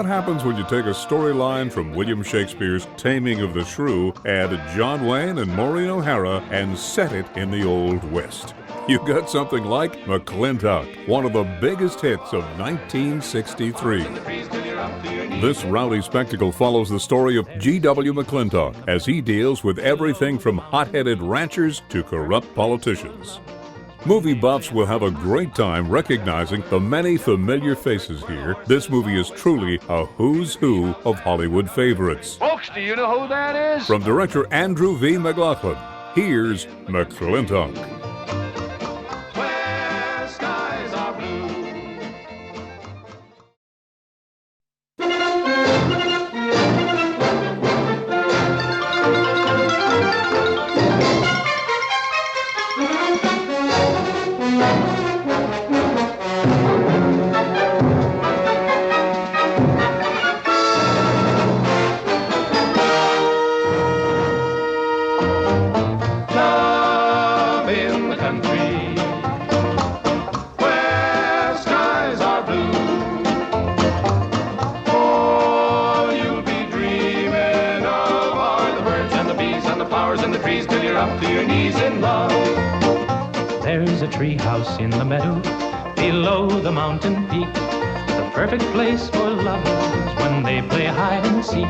what happens when you take a storyline from William Shakespeare's Taming of the Shrew, add John Wayne and Maureen O'Hara, and set it in the Old West. You got something like McLintock, one of the biggest hits of 1963. This rowdy spectacle follows the story of G.W. McLintock as he deals with everything from hot-headed ranchers to corrupt politicians. Movie buffs will have a great time recognizing the many familiar faces here. This movie is truly a who's who of Hollywood favorites. Folks, do you know who that is? From director Andrew V. McLaglen, here's McLintock. Where skies are blue. Love in the country, where skies are blue. All you'll be dreaming of are the birds and the bees and the flowers and the trees till you're up to your knees in love. There's a tree house in the meadow below the mountain peak, the perfect place for lovers when they play hide and seek.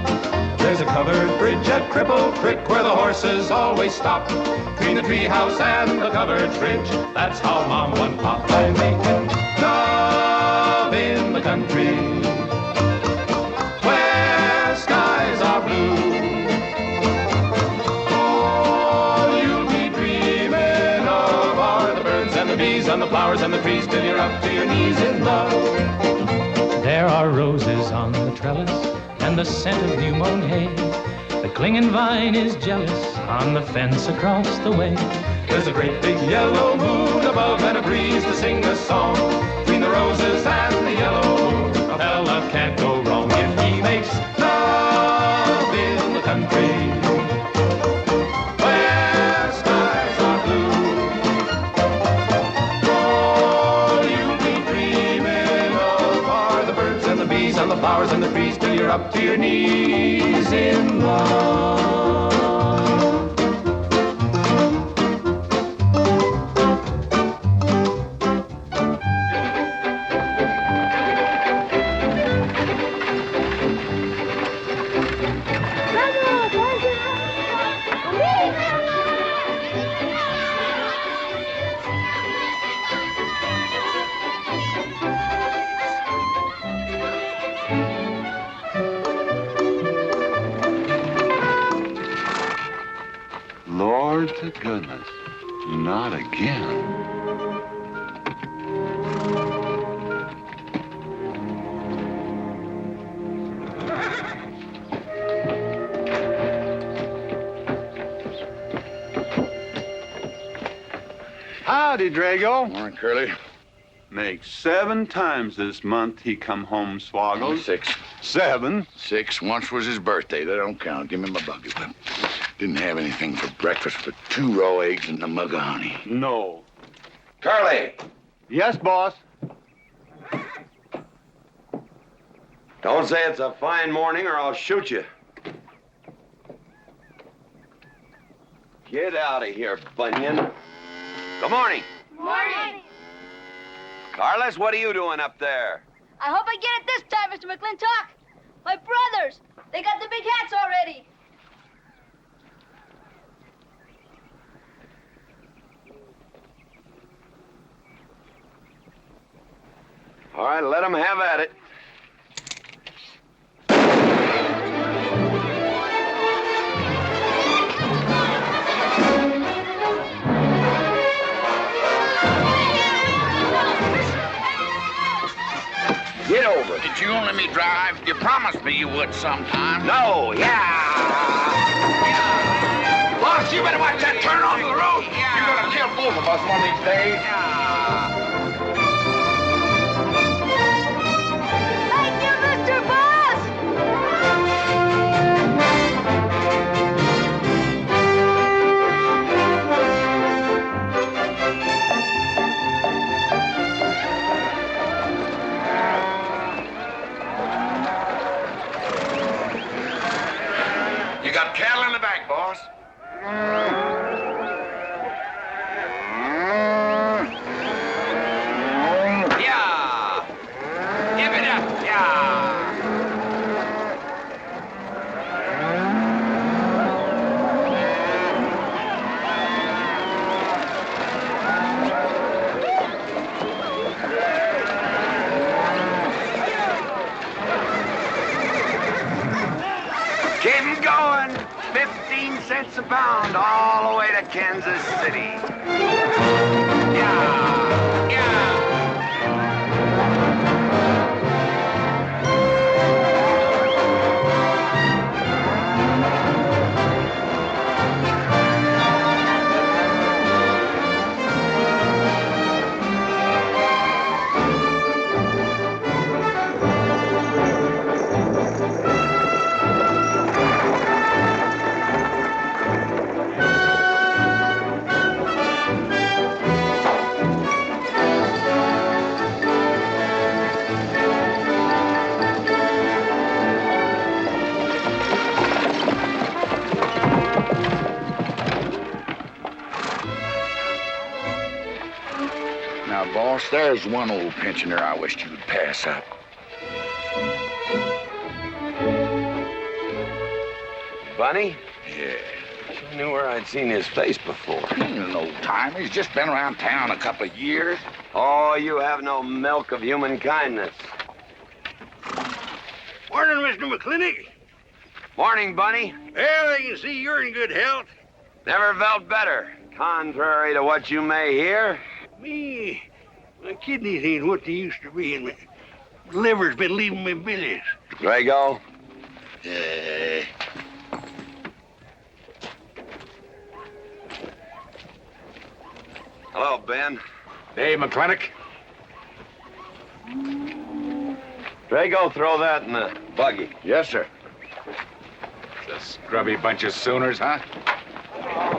There's a covered bridge at Cripple Creek where the horses always stop. Between the treehouse and the covered bridge, that's how Mom and Pop are making love in the country, where skies are blue. All you'll be dreaming of are the birds and the bees and the flowers and the trees till you're up to your knees in love. There are roses on the trellis and the scent of new mown hay. The clinging vine is jealous on the fence across the way. There's a great big yellow moon above and a breeze to sing a song. Between the roses and the yellow moon, a fella can't go wrong if he makes love in the country, where skies are blue. All you'll be dreaming of are the birds and the bees and the flowers and the trees till you're up to your knees in love. Lord to goodness, not again. Howdy, Drago. Morning, Curly. Makes 7 times this month he come home swoggles. 6. 7? 6. Once was his birthday. That don't count. Give me my buggy whip. Didn't have anything for breakfast but 2 raw eggs and a mug of honey. No. Curly, Yes, boss. don't say it's a fine morning or I'll shoot you. Get out of here, Bunyan. Good morning. Morning. Carlos, what are you doing up there? I hope I get it this time, Mr. McLintock. My brothers, they got the big hats already. All right, let them have at it. Get over it. Did you let me drive? You promised me you would sometime. No, yeah. Boss, you better watch that turn onto the road. You're gonna kill both of us one of these days. Thank you, Mr. Boss. bound all the way to Kansas City. Yeah, yeah. Now, boss, there's one old pensioner I wished you'd pass up. Bunny? Yeah. I knew where I'd seen his face before. He's an old timer. He's just been around town a couple of years. Oh, you have no milk of human kindness. Morning, Mr. McLintock. Morning, Bunny. Well, I can see you're in good health. Never felt better. Contrary to what you may hear. Me, my kidneys ain't what they used to be, and my liver's been leaving me bilious. Drago? Hello, Ben. Hey, McLintock. Drago, throw that in the buggy. Yes, sir. The scrubby bunch of Sooners, huh?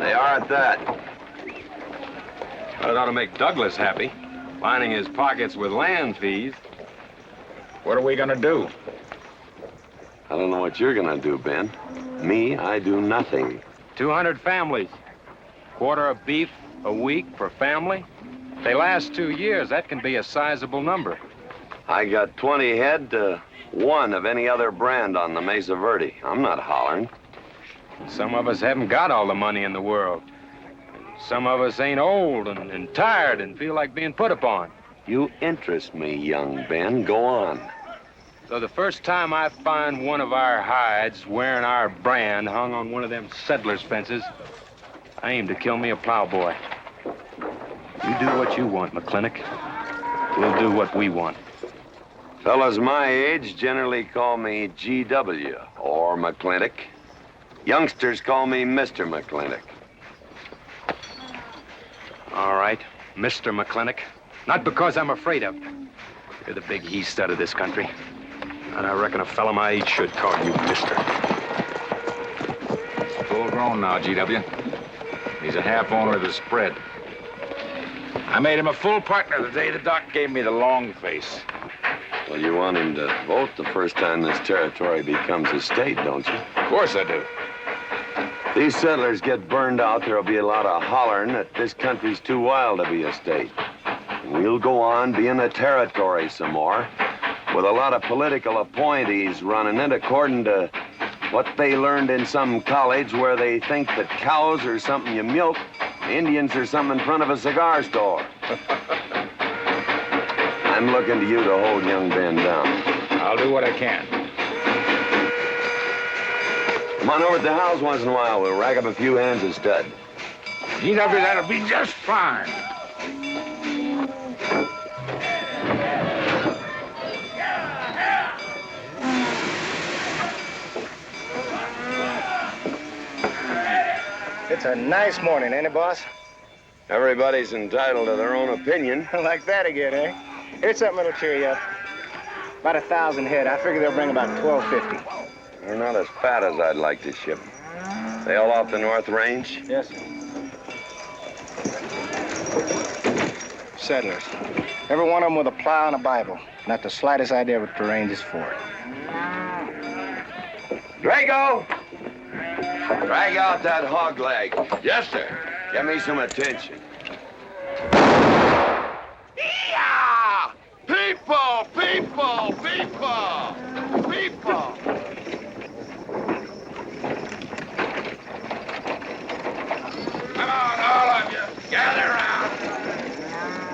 They are at that. Well, it ought to make Douglas happy, lining his pockets with land fees. What are we gonna do? I don't know what you're gonna do, Ben. Me, I do nothing. 200 families. Quarter of beef a week per family. If they last 2 years, that can be a sizable number. I got 20 head to 1 of any other brand on the Mesa Verde. I'm not hollering. Some of us haven't got all the money in the world. Some of us ain't old and tired and feel like being put upon. You interest me, young Ben. Go on. So the first time I find one of our hides wearing our brand hung on one of them settlers' fences, I aim to kill me a plowboy. You do what you want, McLintock. We'll do what we want. Fellas my age generally call me G.W. or McLintock. Youngsters call me Mr. McLintock. All right, Mr. McLintock. Not because I'm afraid of you. You're the big he-stud of this country. And I reckon a fella my age should call you Mister. Full grown now, G.W. He's a half owner of the spread. I made him a full partner the day the doc gave me the long face. Well, you want him to vote the first time this territory becomes a state, don't you? Of course I do. These settlers get burned out, there'll be a lot of hollering that this country's too wild to be a state. We'll go on being a territory some more, with a lot of political appointees running it according to what they learned in some college where they think that cows are something you milk, Indians are something in front of a cigar store. I'm looking to you to hold young Ben down. I'll do what I can. Come on over to the house once in a while. We'll rack up a few hands of stud. G.W., that'll be just fine. It's a nice morning, ain't it, boss? Everybody's entitled to their own opinion. Like that again, eh? Here's something that'll cheer you up. About 1,000 head. I figure they'll bring about 1,250. They're not as fat as I'd like to ship. They all off the North Range? Yes, sir. Settlers. Every one of them with a plow and a Bible. Not the slightest idea what the range is for. Drago! Drag out that hog leg. Yes, sir. Give me some attention. Yeah! People, people, people, people. Come on, all of you, gather around.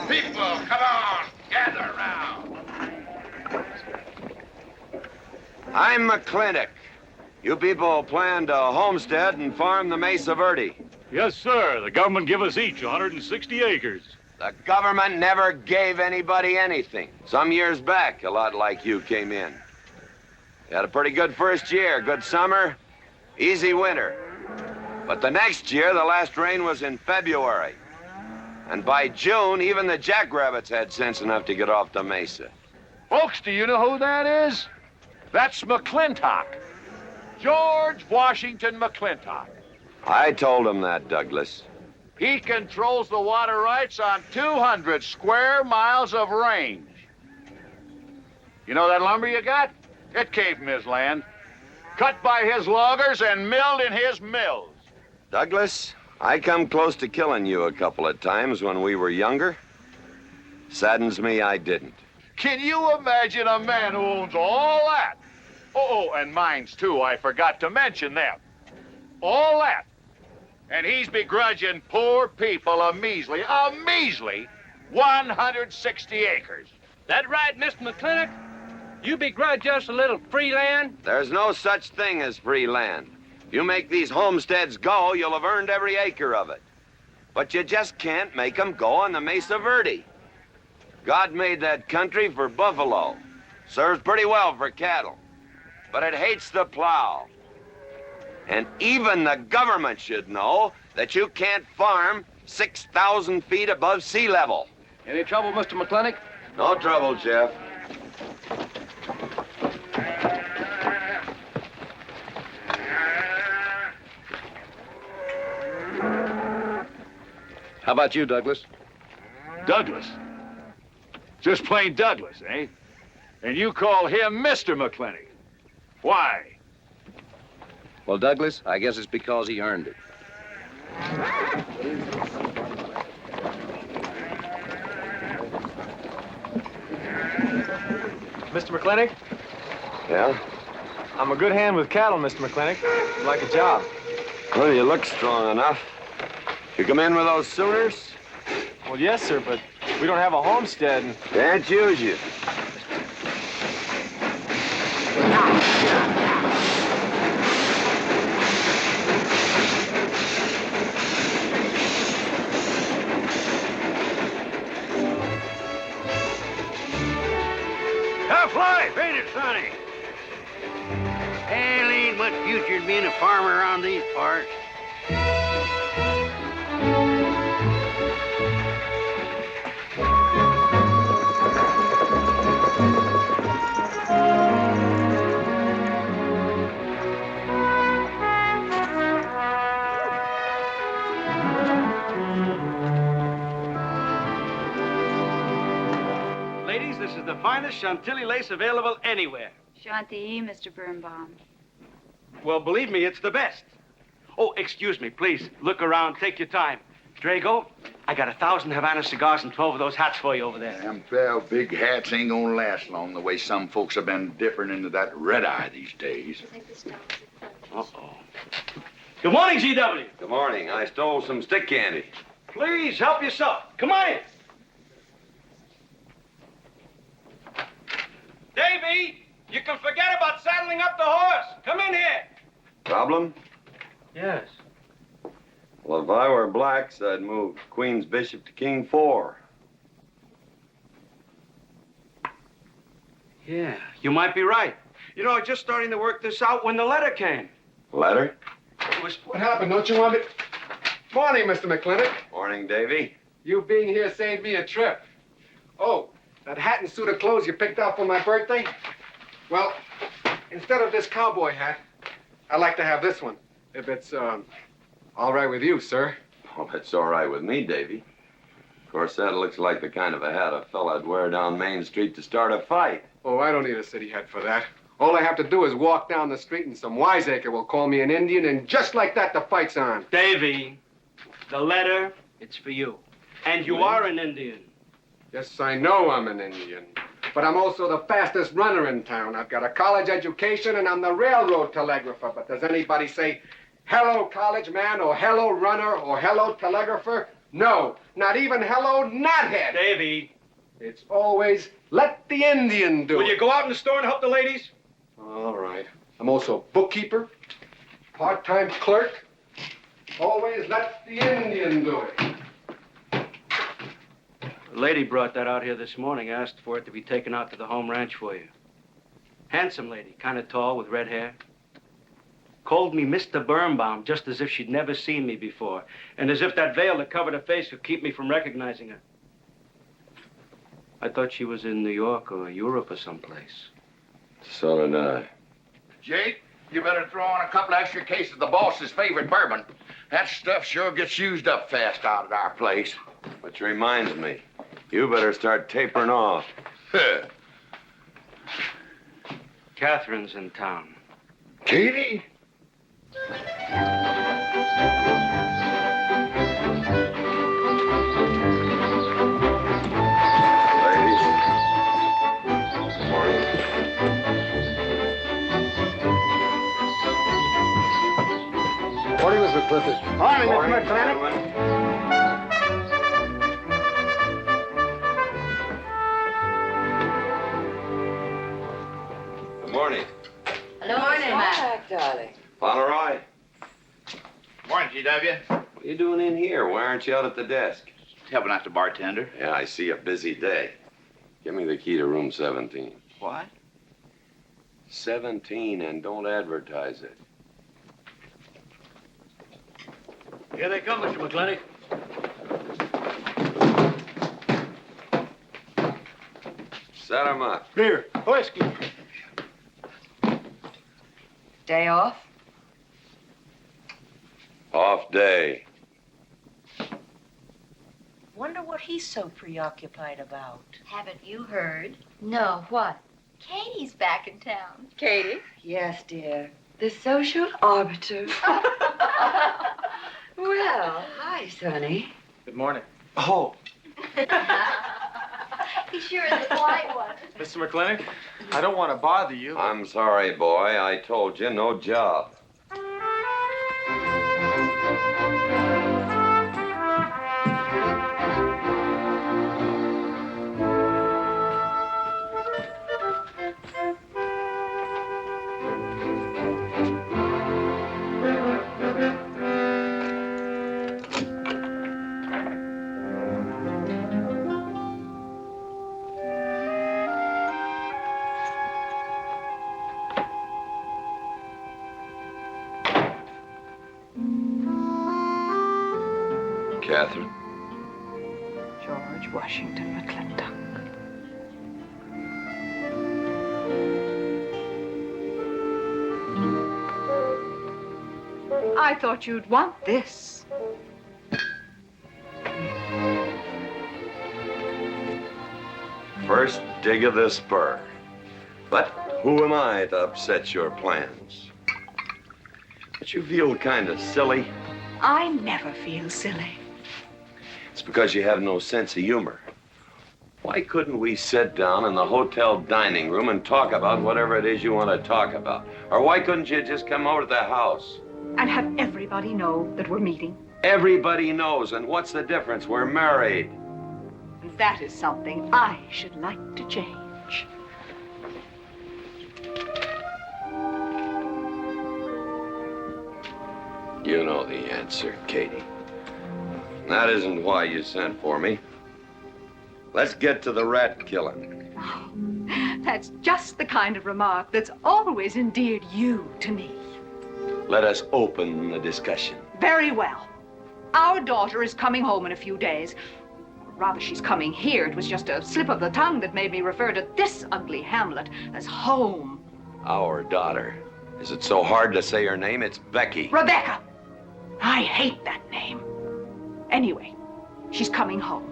People, come on, gather around. I'm McLintock. You people plan to homestead and farm the Mesa Verde. Yes, sir. The government give us each 160 acres. The government never gave anybody anything. Some years back, a lot like you came in. You had a pretty good first year, good summer, easy winter. But the next year, the last rain was in February. And by June, even the jackrabbits had sense enough to get off the mesa. Folks, do you know who that is? That's McLintock. George Washington McLintock. I told him that, Douglas. He controls the water rights on 200 square miles of range. You know that lumber you got? It came from his land. Cut by his loggers and milled in his mills. Douglas, I come close to killing you a couple of times when we were younger. Saddens me I didn't. Can you imagine a man who owns all that? Oh, and mines too, I forgot to mention them. All that. And he's begrudging poor people a measly 160 acres. That right, Mr. McLintock? You begrudge us a little free land? There's no such thing as free land. If you make these homesteads go, you'll have earned every acre of it. But you just can't make them go on the Mesa Verde. God made that country for buffalo. Serves pretty well for cattle. But it hates the plow. And even the government should know that you can't farm 6,000 feet above sea level. Any trouble, Mr. McLintock? No trouble, Jeff. How about you, Douglas? Douglas? Just plain Douglas, eh? And you call him Mr. McLintock. Why? Well, Douglas, I guess it's because he earned it. Mr. McLintock? Yeah? I'm a good hand with cattle, Mr. McLintock. I'd like a job. Well, you look strong enough. You come in with those Sooners? Well, yes, sir, but we don't have a homestead. And... Can't use you. Tough life, ain't it, Sonny? Hell, ain't much future in being a farmer around these parts. Ladies, this is the finest Chantilly lace available anywhere. Chantilly, Mr. Birnbaum. Well, believe me, it's the best. Oh, excuse me, please. Look around. Take your time. Drago, I got 1,000 Havana cigars and 12 of those hats for you over there. Them 12 big hats ain't gonna last long the way some folks have been dipping into that red eye these days. Uh-oh. Good morning, GW. Good morning. I stole some stick candy. Please, help yourself. Come on in. Davy, you can forget about saddling up the horse. Come in here. Problem? Yes. Well, if I were blacks, I'd move Queen's Bishop to King 4. Yeah, you might be right. You know, I was just starting to work this out when the letter came. Letter? It was... What happened? Don't you want me... Morning, Mr. McLintock. Morning, Davy. You being here saved me a trip. Oh, that hat and suit of clothes you picked out for my birthday? Well, instead of this cowboy hat, I'd like to have this one. If it's, all right with you, sir. Oh, that's all right with me, Davy. Of course, that looks like the kind of a hat a fella'd wear down Main Street to start a fight. Oh, I don't need a city hat for that. All I have to do is walk down the street and some wiseacre will call me an Indian, and just like that, the fight's on. Davy, the letter, it's for you. And you are an Indian. Yes, I know I'm an Indian. But I'm also the fastest runner in town. I've got a college education, and I'm the railroad telegrapher. But does anybody say, hello, college man, or hello, runner, or hello, telegrapher? No, not even hello, knothead. Davy. It's always, let the Indian do it. Will you go out in the store and help the ladies? All right. I'm also a bookkeeper, part-time clerk. Always let the Indian do it. The lady brought that out here this morning, asked for it to be taken out to the home ranch for you. Handsome lady, kind of tall with red hair. Called me Mr. Birnbaum, just as if she'd never seen me before, and as if that veil that covered her face would keep me from recognizing her. I thought she was in New York or Europe or someplace. So did I. Jake, you better throw on a couple extra cases of the boss's favorite bourbon. That stuff sure gets used up fast out at our place. Which reminds me, you better start tapering off. Catherine's in town. Katie? Morning, Miss McLintock. Morning, Mr. McLaglen. Good morning. Hello, morning, Mac. Darling. Pomeroy, Morning, GW. what are you doing in here? Why aren't you out at the desk? Helping out the bartender. Yeah, I see a busy day. Give me the key to room 17. What? 17, and don't advertise it. Here they come, Mr. McLintock. Set 'em up. Beer, whiskey. Day off? Off day. Wonder what he's so preoccupied about. Haven't you heard? No, what? Katie's back in town. Katie? Yes, dear. The social arbiter. Well, hi, Sonny. Good morning. Oh, He sure is a quiet one. Mr. McLintock, I don't want to bother you. I'm sorry, boy. I told you, no job. Catherine? George Washington McLintock. I thought you'd want this. First dig of the spur. But who am I to upset your plans? But you feel kind of silly. I never feel silly. It's because you have no sense of humor. Why couldn't we sit down in the hotel dining room and talk about whatever it is you want to talk about? Or why couldn't you just come over to the house? And have everybody know that we're meeting. Everybody knows, and what's the difference? We're married. That is something I should like to change. You know the answer, Katie. That isn't why you sent for me. Let's get to the rat killing. Oh, that's just the kind of remark that's always endeared you to me. Let us open the discussion. Very well. Our daughter is coming home in a few days. Rather, she's coming here. It was just a slip of the tongue that made me refer to this ugly hamlet as home. Our daughter. Is it so hard to say her name? It's Becky. Rebecca! I hate that name. Anyway, she's coming home.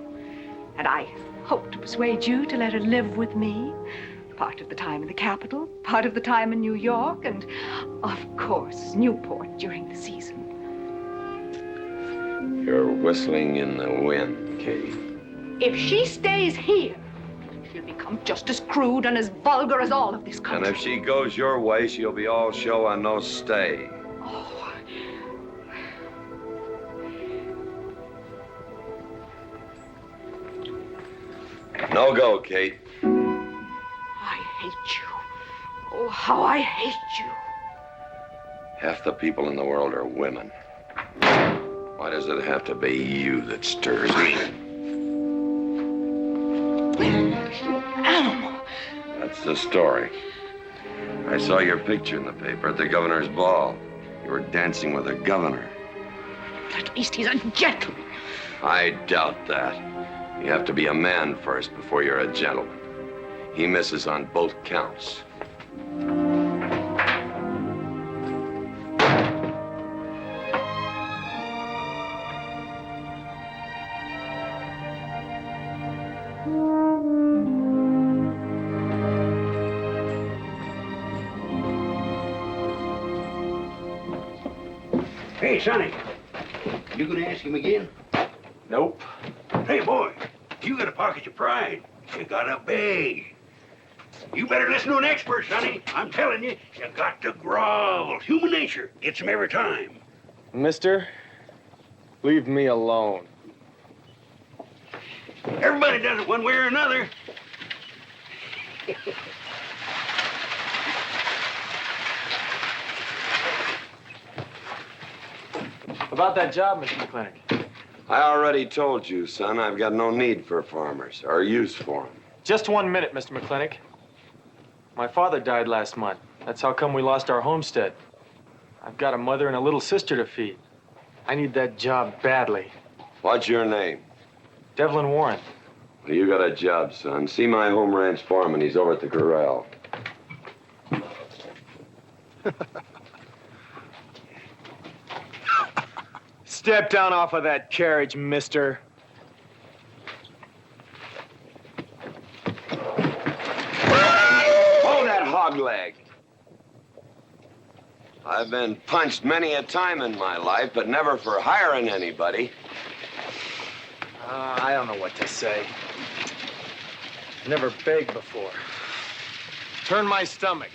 And I hope to persuade you to let her live with me. Part of the time in the capital, part of the time in New York, and, of course, Newport during the season. You're whistling in the wind, Katie. If she stays here, she'll become just as crude and as vulgar as all of this country. And if she goes your way, she'll be all show and no stay. Oh. No go, Kate. I hate you. Oh, how I hate you. Half the people in the world are women. Why does it have to be you that stirs me? Animal. That's the story. I saw your picture in the paper at the governor's ball. You were dancing with the governor. At least he's a gentleman. I doubt that. You have to be a man first before you're a gentleman. He misses on both counts. Hey, Sonny, you gonna ask him again? Nope. Hey, boy, you gotta pocket your pride. You gotta beg. You better listen to an expert, Sonny. I'm telling you, you got to grovel. Human nature gets him every time. Mister, leave me alone. Everybody does it one way or another. About that job, Mr. McLintock. I already told you, son, I've got no need for farmers or use for them. Just 1 minute, Mr. McLintock. My father died last month. That's how come we lost our homestead. I've got a mother and a little sister to feed. I need that job badly. What's your name? Devlin Warren. Well, you got a job, son. See my home ranch foreman. He's over at the corral. Step down off of that carriage, mister. Hold that hog leg. I've been punched many a time in my life, but never for hiring anybody. I don't know what to say. Never begged before. Turn my stomach.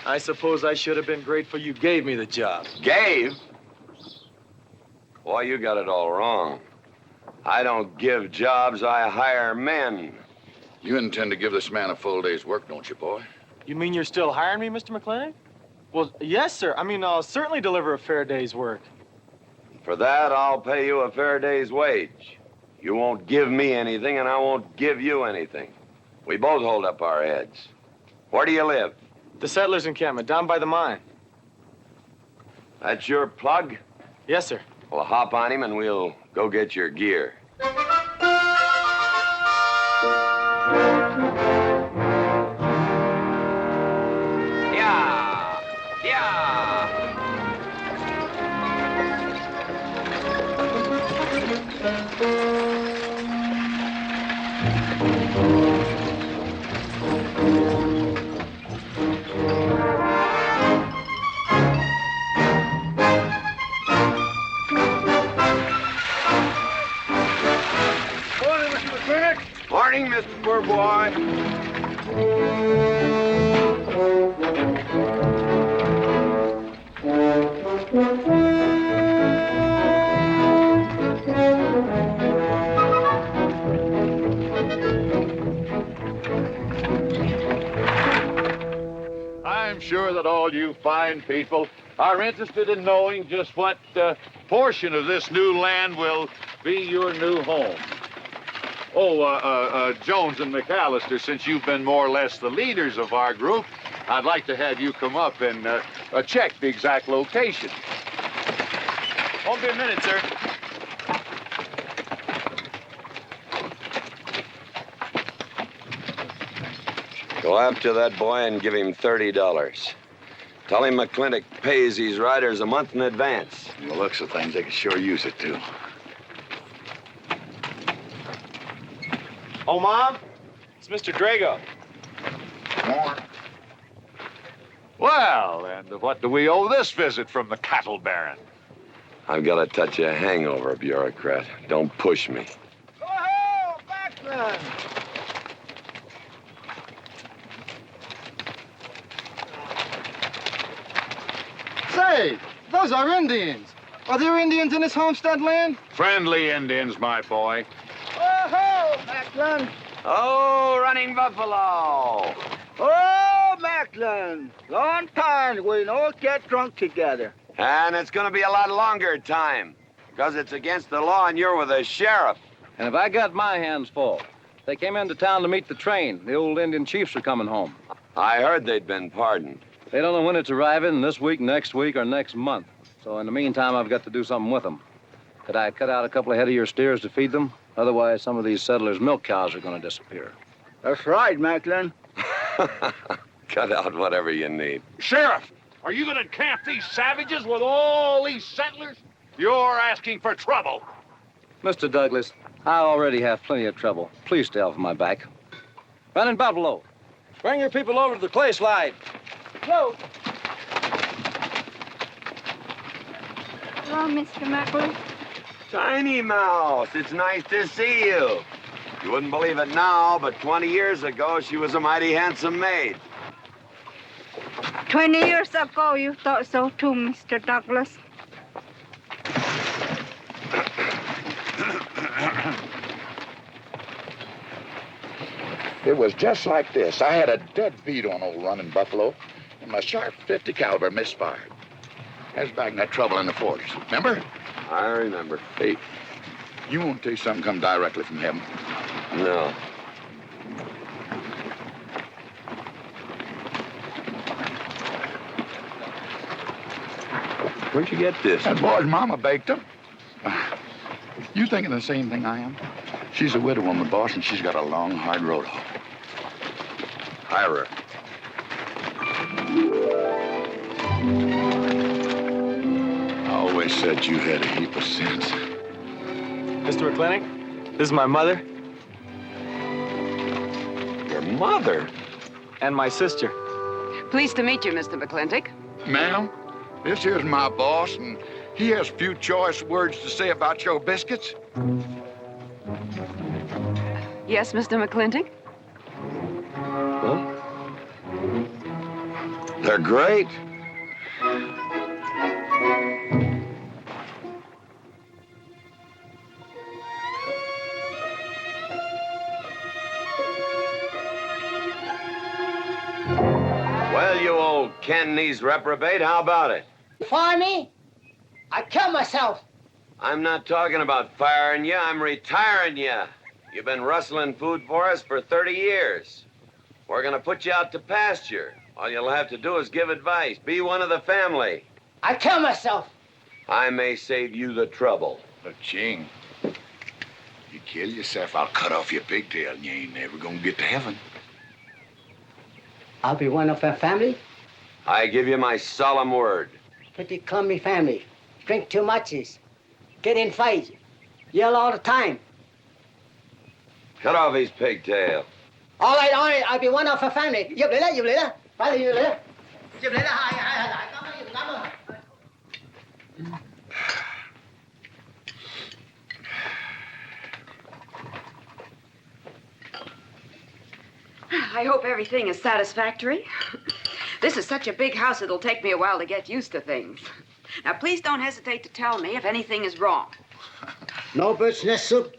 I suppose I should have been grateful you gave me the job. Gave? Boy, you got it all wrong. I don't give jobs, I hire men. You intend to give this man a full day's work, don't you, boy? You mean you're still hiring me, Mr. McLintock? Well, yes, sir. I mean, I'll certainly deliver a fair day's work. For that, I'll pay you a fair day's wage. You won't give me anything, and I won't give you anything. We both hold up our heads. Where do you live? The settlers' encampment, down by the mine. That's your plug? Yes, sir. Well, hop on him, and we'll go get your gear. Morning, Mr. Poor Boy. I'm sure that all you fine people are interested in knowing just what portion of this new land will be your new home. Oh, Jones and McAllister, since you've been more or less the leaders of our group, I'd like to have you come up and check the exact location. Won't be a minute, sir. Go after that boy and give him $30. Tell him McLintock pays these riders a month in advance. From the looks of things, they could sure use it, too. Oh, Mom? It's Mr. Drago. More. Well, and what do we owe this visit from the cattle baron? I've got a touch of hangover, bureaucrat. Don't push me. Oh, McLaglen! Say, those are Indians. Are there Indians in this homestead land? Friendly Indians, my boy. Oh, McLaglen! Oh, running buffalo. Oh, Mac! McLaglen. Long time we don't get drunk together. And it's gonna be a lot longer time. Because it's against the law and you're with the sheriff. And if I got my hands full, they came into town to meet the train. The old Indian chiefs are coming home. I heard they'd been pardoned. They don't know when it's arriving, this week, next week, or next month. So in the meantime, I've got to do something with them. Could I cut out a couple of head of your steers to feed them? Otherwise, some of these settlers' milk cows are going to disappear. That's right, McLaglen. Cut out whatever you need. Sheriff, are you gonna camp these savages with all these settlers? You're asking for trouble. Mr. Douglas, I already have plenty of trouble. Please stay off my back. Running Buffalo, bring your people over to the clay slide. Go. Hello, Mr. McLaglen. Tiny Mouse, it's nice to see you. You wouldn't believe it now, but 20 years ago, she was a mighty handsome maid. 20 years ago, you thought so too, Mr. Douglas. It was just like this. I had a dead beat on old Running Buffalo, and my sharp 50 caliber misfired. That was back in that trouble in the 40s. Remember? I remember. Hey, you want to tell you something come directly from heaven? No. Where'd you get this? That boy's mama baked him. You thinking the same thing I am? She's a widow woman, boss, and she's got a long, hard road home. Hire her. I always said you had a heap of sense. Mr. McLintock, this is my mother. Your mother? And my sister. Pleased to meet you, Mr. McLintock. Ma'am, this here's my boss, and he has few choice words to say about your biscuits. Yes, Mr. McLintock? Huh? They're great. Well, you old Cantonese reprobate, how about it? Fire me? I kill myself. I'm not talking about firing you, I'm retiring you. You've been rustling food for us for 30 years. We're gonna put you out to pasture. All you'll have to do is give advice. Be one of the family. I kill myself. I may save you the trouble. But, Ching, you kill yourself, I'll cut off your pigtail, and you ain't never gonna get to heaven. I'll be one of our family. I give you my solemn word. Pretty clumsy family. Drink too much, get in fights, yell all the time. Cut off his pigtail. All right, I'll be one of our family. Giúp lấy đó. Phải là giúp lấy đó. Giúp lấy đó, hai. Cảm ơn. I hope everything is satisfactory. This is such a big house, it'll take me a while to get used to things. Now, please don't hesitate to tell me if anything is wrong. No bird's nest soup.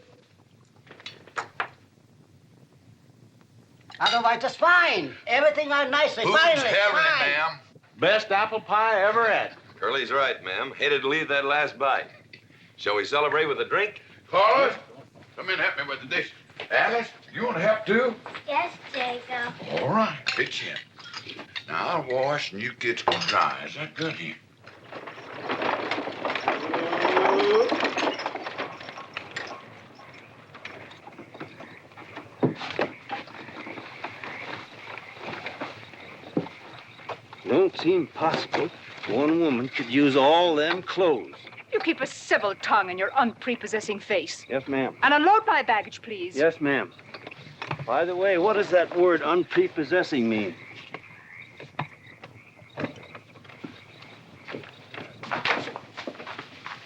Otherwise, just fine. Everything went nicely. Who's Finally, having it, fine. ma'am? Best apple pie I ever had. Curly's right, ma'am. Hated to leave that last bite. Shall we celebrate with a drink? Carlos, come in and help me with the dish. Alice, you want to help too? Yes, Jacob. All right, pitch in. Now, I'll wash and you get dry. Is that good here? Don't seem possible one woman could use all them clothes. You keep a civil tongue in your unprepossessing face. Yes, ma'am. And unload my baggage, please. Yes, ma'am. By the way, what does that word unprepossessing mean?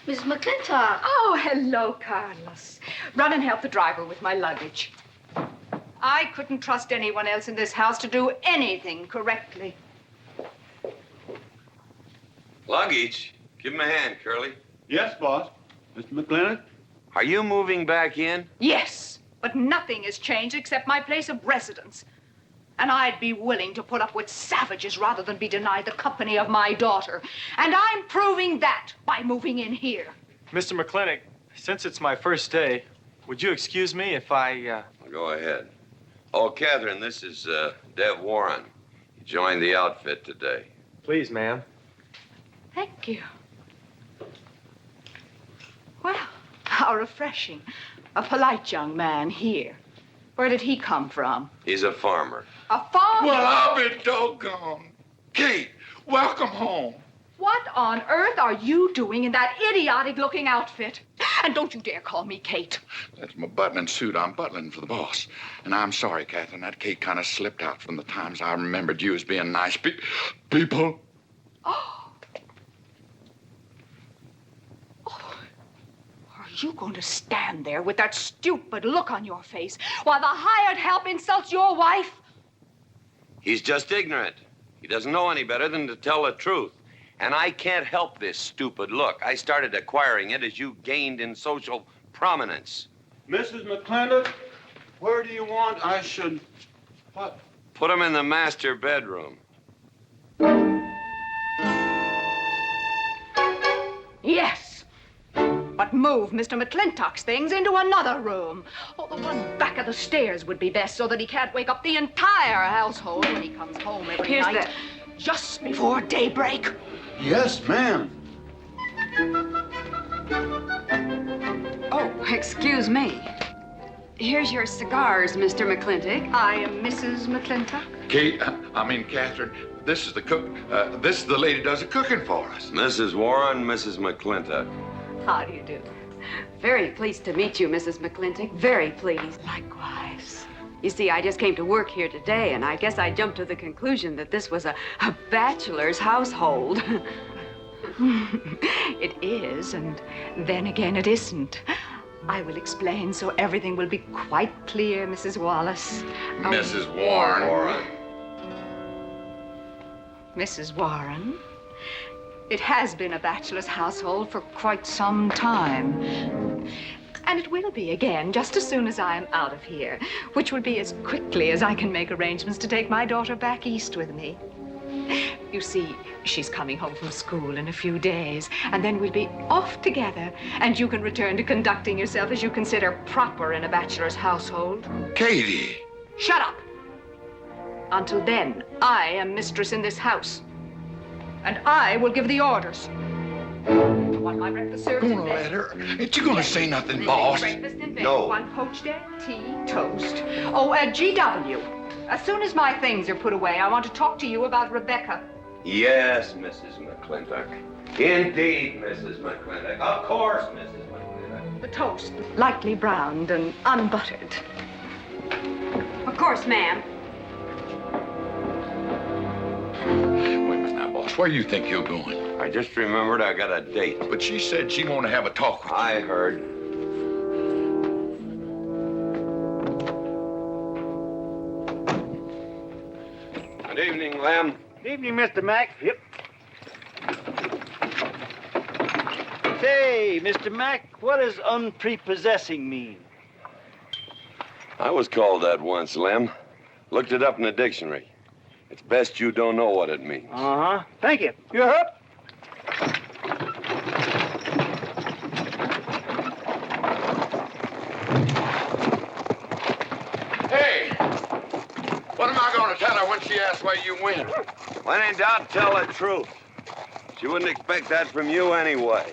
Miss McLintock. Oh, hello, Carlos. Run and help the driver with my luggage. I couldn't trust anyone else in this house to do anything correctly. Luggage? Give him a hand, Curly. Yes, boss. Mr. McLintock? Are you moving back in? Yes, but nothing has changed except my place of residence. And I'd be willing to put up with savages rather than be denied the company of my daughter. And I'm proving that by moving in here. Mr. McLintock, since it's my first day, would you excuse me if I, Go ahead. Oh, Catherine, this is Dev Warren. He joined the outfit today. Please, ma'am. Thank you. Well, how refreshing. A polite young man here. Where did he come from? He's a farmer. A farmer? Well, I'll be doggone. Kate, welcome home. What on earth are you doing in that idiotic-looking outfit? And don't you dare call me Kate. That's my butling suit. I'm butling for the boss. And I'm sorry, Catherine, that Kate kind of slipped out from the times I remembered you as being nice people. Oh. Are you going to stand there with that stupid look on your face while the hired help insults your wife? He's just ignorant. He doesn't know any better than to tell the truth. And I can't help this stupid look. I started acquiring it as you gained in social prominence. Mrs. McLintock, where do you want I should... What? Put him in the master bedroom. Yes. But move Mr. McLintock's things into another room. Oh, the one back of the stairs would be best so that he can't wake up the entire household when he comes home every night. Just before daybreak. Yes, ma'am. Oh, excuse me. Here's your cigars, Mr. McLintock. I am Mrs. McLintock. Kate, Catherine, this is the cook. This is the lady does the cooking for us. Mrs. Warren, Mrs. McLintock. How do you do? Very pleased to meet you, Mrs. McLintock. Very pleased. Likewise. You see, I just came to work here today, and I guess I jumped to the conclusion that this was a bachelor's household. It is, and then again it isn't. I will explain so everything will be quite clear, Mrs. Wallace. Mrs. Warren. Mrs. Warren. It has been a bachelor's household for quite some time. And it will be again just as soon as I am out of here, which will be as quickly as I can make arrangements to take my daughter back east with me. You see, she's coming home from school in a few days, and then we'll be off together, and you can return to conducting yourself as you consider proper in a bachelor's household. Katie! Shut up! Until then, I am mistress in this house, and I will give the orders. I want my breakfast served in bed. Let her. Ain't you gonna say nothing, boss? Breakfast in bed. No. One poached egg, tea, toast. Oh, GW. As soon as my things are put away, I want to talk to you about Rebecca. Yes, Mrs. McLintock. Indeed, Mrs. McLintock. Of course, Mrs. McLintock. The toast, lightly browned and unbuttered. Of course, ma'am. Wait a minute now, boss. Where do you think you're going? I just remembered I got a date. But she said she wanted to have a talk with you. I heard. Good evening, Lem. Good evening, Mr. Mack. Yep. Say, Mr. Mack, what does unprepossessing mean? I was called that once, Lem. Looked it up in the dictionary. It's best you don't know what it means. Uh-huh. Thank you. You're up. Hey! What am I gonna tell her when she asks where you went? When in doubt, tell the truth. She wouldn't expect that from you anyway.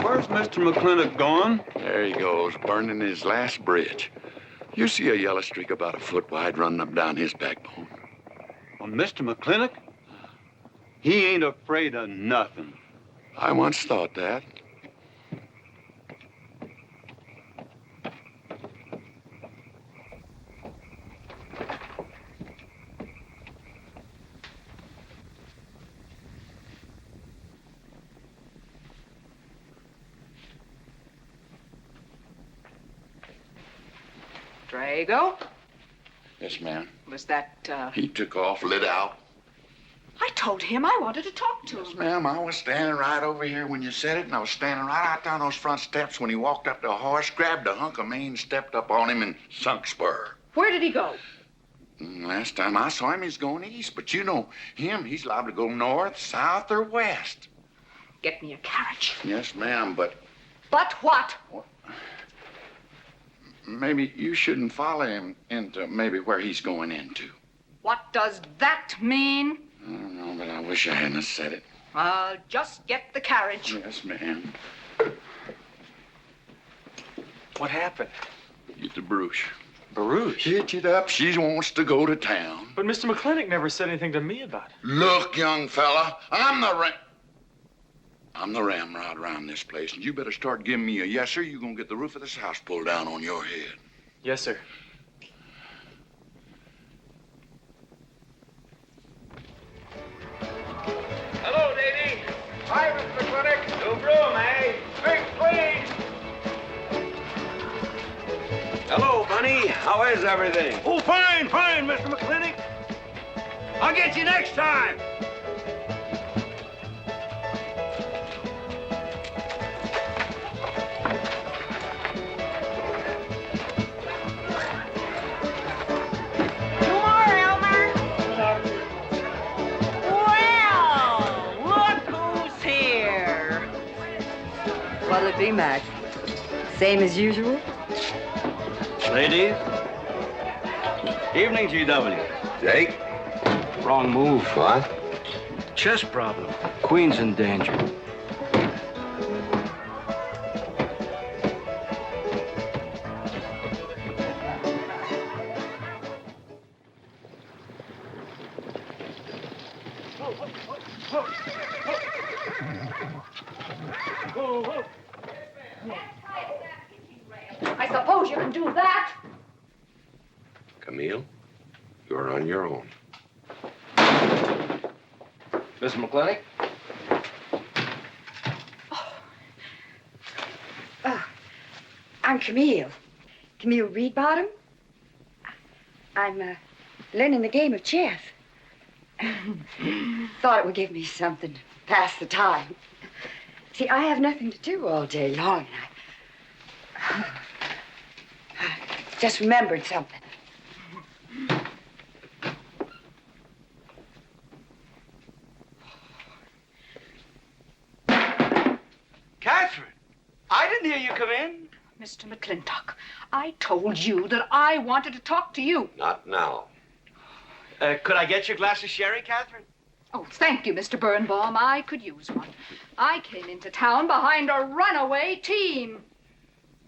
Where's Mr. McLintock going? There he goes, burning his last bridge. You see a yellow streak about a foot wide running up down his backbone. Well, Mr. McLintock? He ain't afraid of nothing. I once thought that. Drago? Yes, ma'am. Was that, He took off, lit out. I told him I wanted to talk to him. Yes, ma'am, I was standing right over here when you said it, and I was standing right out there on those front steps when he walked up to a horse, grabbed a hunk of mane, stepped up on him, and sunk spur. Where did he go? Last time I saw him, he's going east. But you know him, he's liable to go north, south, or west. Get me a carriage. Yes, ma'am, but But what? maybe you shouldn't follow him into maybe where he's going into. What does that mean? I don't know, but I wish I hadn't have said it. I'll just get the carriage. Yes, ma'am. What happened? Get the Bruce. Baruch? Hitch it up. She wants to go to town. But Mr. McLintock never said anything to me about it. Look, young fella, I'm the ramrod around this place, and you better start giving me a yes, sir. You're gonna get the roof of this house pulled down on your head. Yes, sir. Hello, Davy. Hi, Mr. McLintock. New broom, eh? Big clean. Hello, Bunny. How is everything? Oh, fine, fine, Mr. McLintock. I'll get you next time. What'll it be, Mac? Same as usual? Ladies. Evening, GW. Jake? Wrong move. What? Chest problem. Queen's in danger. I suppose you can do that. Camille, you're on your own. Mr. McLintock? I'm Camille. Camille Reedbottom. I'm learning the game of chess. Thought it would give me something to pass the time. See, I have nothing to do all day long, and I just remembered something. Catherine, I didn't hear you come in. Mr. McLintock, I told you that I wanted to talk to you. Not now. Could I get you a glass of sherry, Catherine? Oh, thank you, Mr. Birnbaum. I could use one. I came into town behind a runaway team.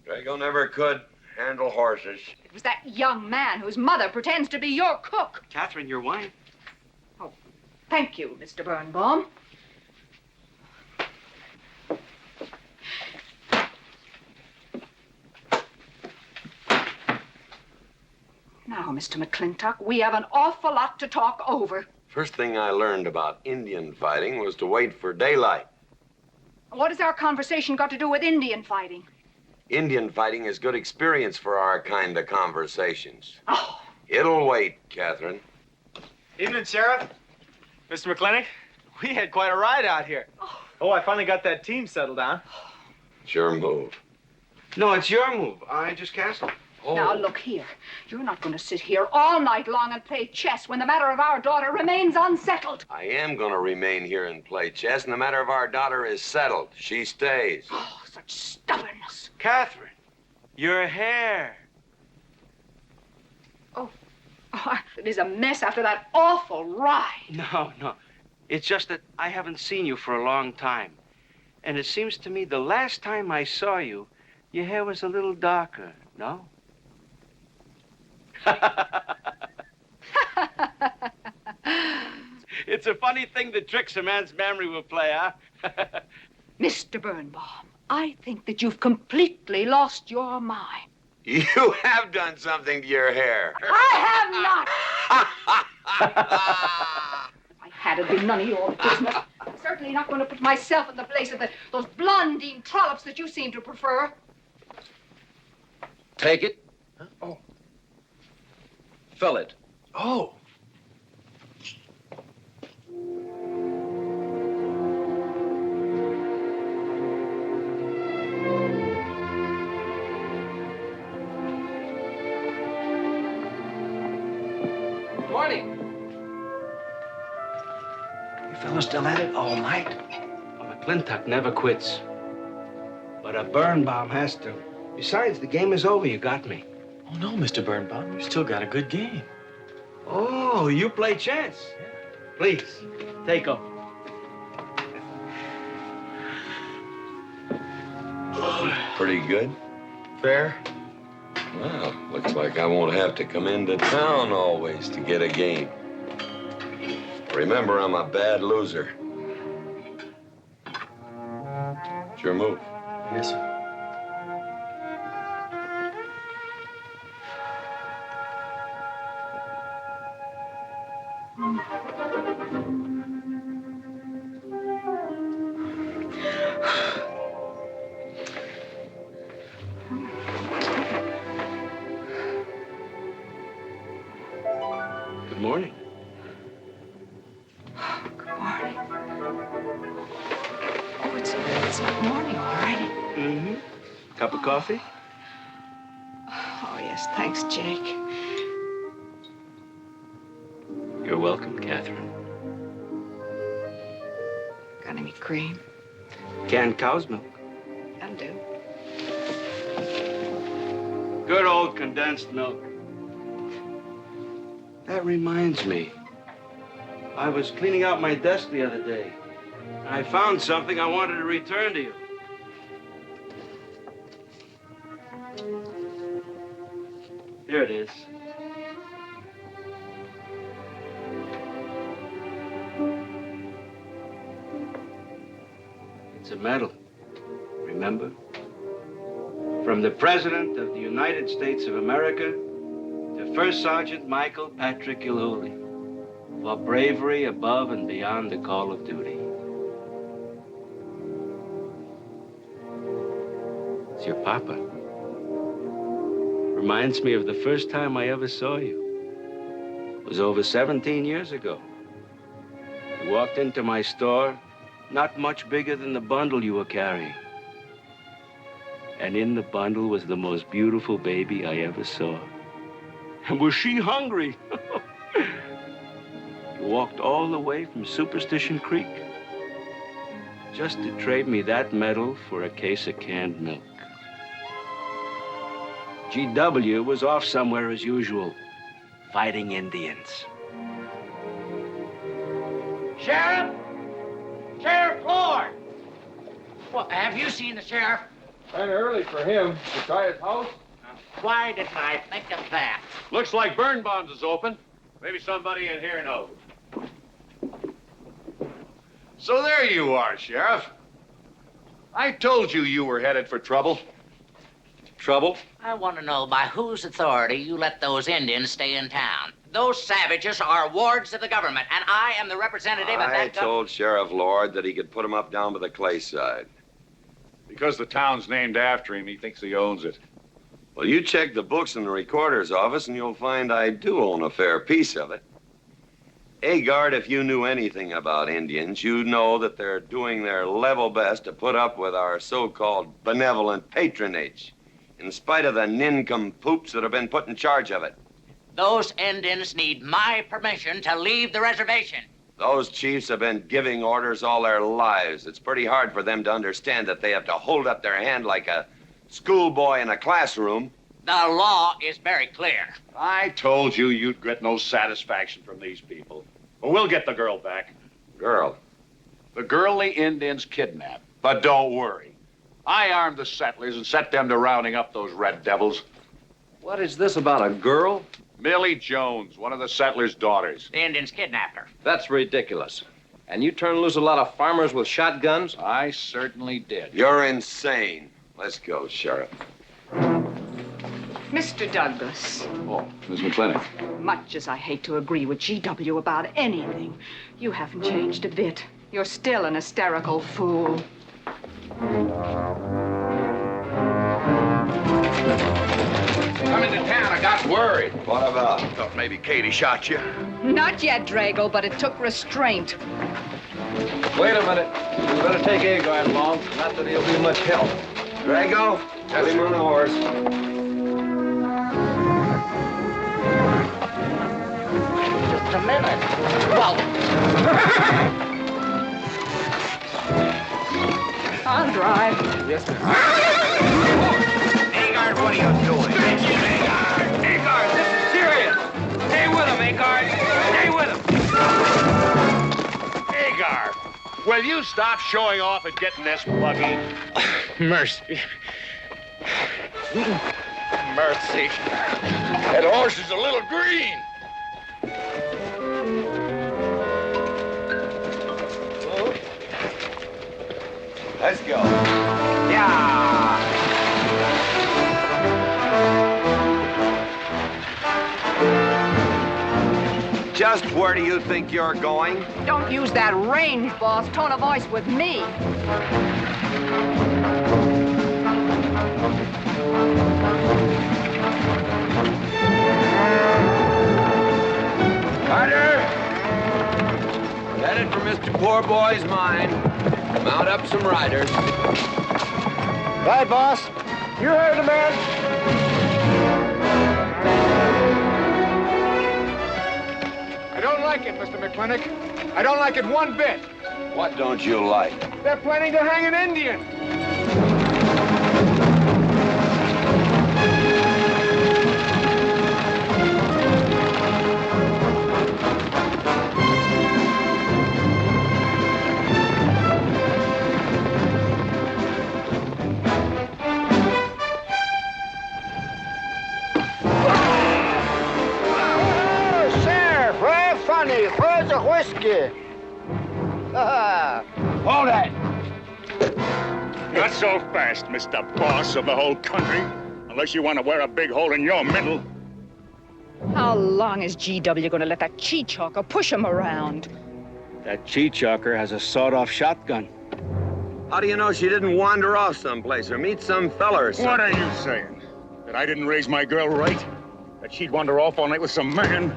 Drago never could handle horses. It was that young man whose mother pretends to be your cook. Catherine, your wine. Oh, thank you, Mr. Birnbaum. Now, Mr. McLintock, we have an awful lot to talk over. First thing I learned about Indian fighting was to wait for daylight. What has our conversation got to do with Indian fighting? Indian fighting is good experience for our kind of conversations. Oh. It'll wait, Catherine. Evening, Sheriff. Mr. McLintock, we had quite a ride out here. Oh, I finally got that team settled down. It's your move. No, it's your move. I just canceled. Oh. Now, look here. You're not going to sit here all night long and play chess when the matter of our daughter remains unsettled. I am going to remain here and play chess, and the matter of our daughter is settled. She stays. Oh, such stubbornness. Catherine, your hair. Oh, it is a mess after that awful ride. No. It's just that I haven't seen you for a long time. And it seems to me the last time I saw you, your hair was a little darker, no? It's a funny thing that tricks a man's memory will play, huh? Mr. Birnbaum, I think that you've completely lost your mind. You have done something to your hair. I have not. If I had, it'd be none of your business. I'm certainly not going to put myself in the place of those blondine trollops that you seem to prefer. Take it. Huh? Oh. Fill it. Oh. Morning. You fellas still at it all night? Well, McLintock never quits. But a Birnbaum has to. Besides, the game is over. You got me. Oh, no, Mr. Birnbaum. You still got a good game. Oh, you play chance. Please, take 'em. Pretty good. Fair? Well, looks like I won't have to come into town always to get a game. Remember, I'm a bad loser. It's your move. Yes, sir. Good morning. Good morning. Oh, it's morning already. Mm-hmm. Cup of coffee? Oh, yes, thanks, Jake. You're welcome, Catherine. Got any cream? Canned cow's milk. That'll do. Good old condensed milk. That reminds me. I was cleaning out my desk the other day. I found something I wanted to return to you. Here it is. It's a medal, remember? From the President of the United States of America to First Sergeant Michael Patrick Gilhooly for bravery above and beyond the call of duty. It's your papa. Reminds me of the first time I ever saw you. It was over 17 years ago. You walked into my store, not much bigger than the bundle you were carrying. And in the bundle was the most beautiful baby I ever saw. And was she hungry? You walked all the way from Superstition Creek just to trade me that medal for a case of canned milk. GW was off somewhere as usual, fighting Indians. Sheriff! Sheriff Lord! Well, have you seen the sheriff? Kind of early for him. To try his house? Why didn't I think of that? Looks like Birnbaum's is open. Maybe somebody in here knows. So there you are, Sheriff. I told you you were headed for trouble. Trouble? I want to know by whose authority you let those Indians stay in town. Those savages are wards of the government, and I am the representative of I that told Sheriff Lord that he could put him up down by the clay side. Because the town's named after him, he thinks he owns it. Well, you check the books in the recorder's office, and you'll find I do own a fair piece of it. Agard, if you knew anything about Indians, you'd know that they're doing their level best to put up with our so-called benevolent patronage, in spite of the nincompoops that have been put in charge of it. Those Indians need my permission to leave the reservation. Those chiefs have been giving orders all their lives. It's pretty hard for them to understand that they have to hold up their hand like a schoolboy in a classroom. The law is very clear. I told you you'd get no satisfaction from these people. But we'll get the girl back. Girl? The girl the Indians kidnapped. But don't worry. I armed the settlers and set them to rounding up those red devils. What is this about a girl? Millie Jones, one of the settlers' daughters. The Indians kidnapped her. That's ridiculous. And you turn loose a lot of farmers with shotguns? I certainly did. You're insane. Let's go, Sheriff. Mr. Douglas, Oh, Miss McLintock. much as I hate to agree with GW about anything, you haven't changed a bit. You're still an hysterical fool. Come into town, I got worried. What about? Thought maybe Katie shot you. Not yet, Drago, but it took restraint. Wait a minute. You better take Agard along. Not that he'll be much help. Drago, put him on the horse. a minute. Well, I'll drive. Yes, ma'am. Agard, what are you doing? Agard, this is serious. Stay with him, Agard. Stay with him. Agar, will you stop showing off and getting this buggy? Mercy. Mercy. That horse is a little green. Let's go. Yeah. Just where do you think you're going? Don't use that range, boss. Tone of voice with me. Carter! We're headed for Mr. Poor Boy's mine. Mount up some riders. Right, boss. You heard the man. I don't like it, Mr. McLintock. I don't like it one bit. What don't you like? They're planning to hang an Indian. Sheriff, very funny. Where's the whiskey? Hold that. Not so fast, Mr. Boss of the whole country. Unless you want to wear a big hole in your middle. How long is GW going to let that cheechawker push him around? That cheechawker has a sawed-off shotgun. How do you know she didn't wander off someplace or meet some fella or something? What are you saying? That I didn't raise my girl right? That she'd wander off all night with some man?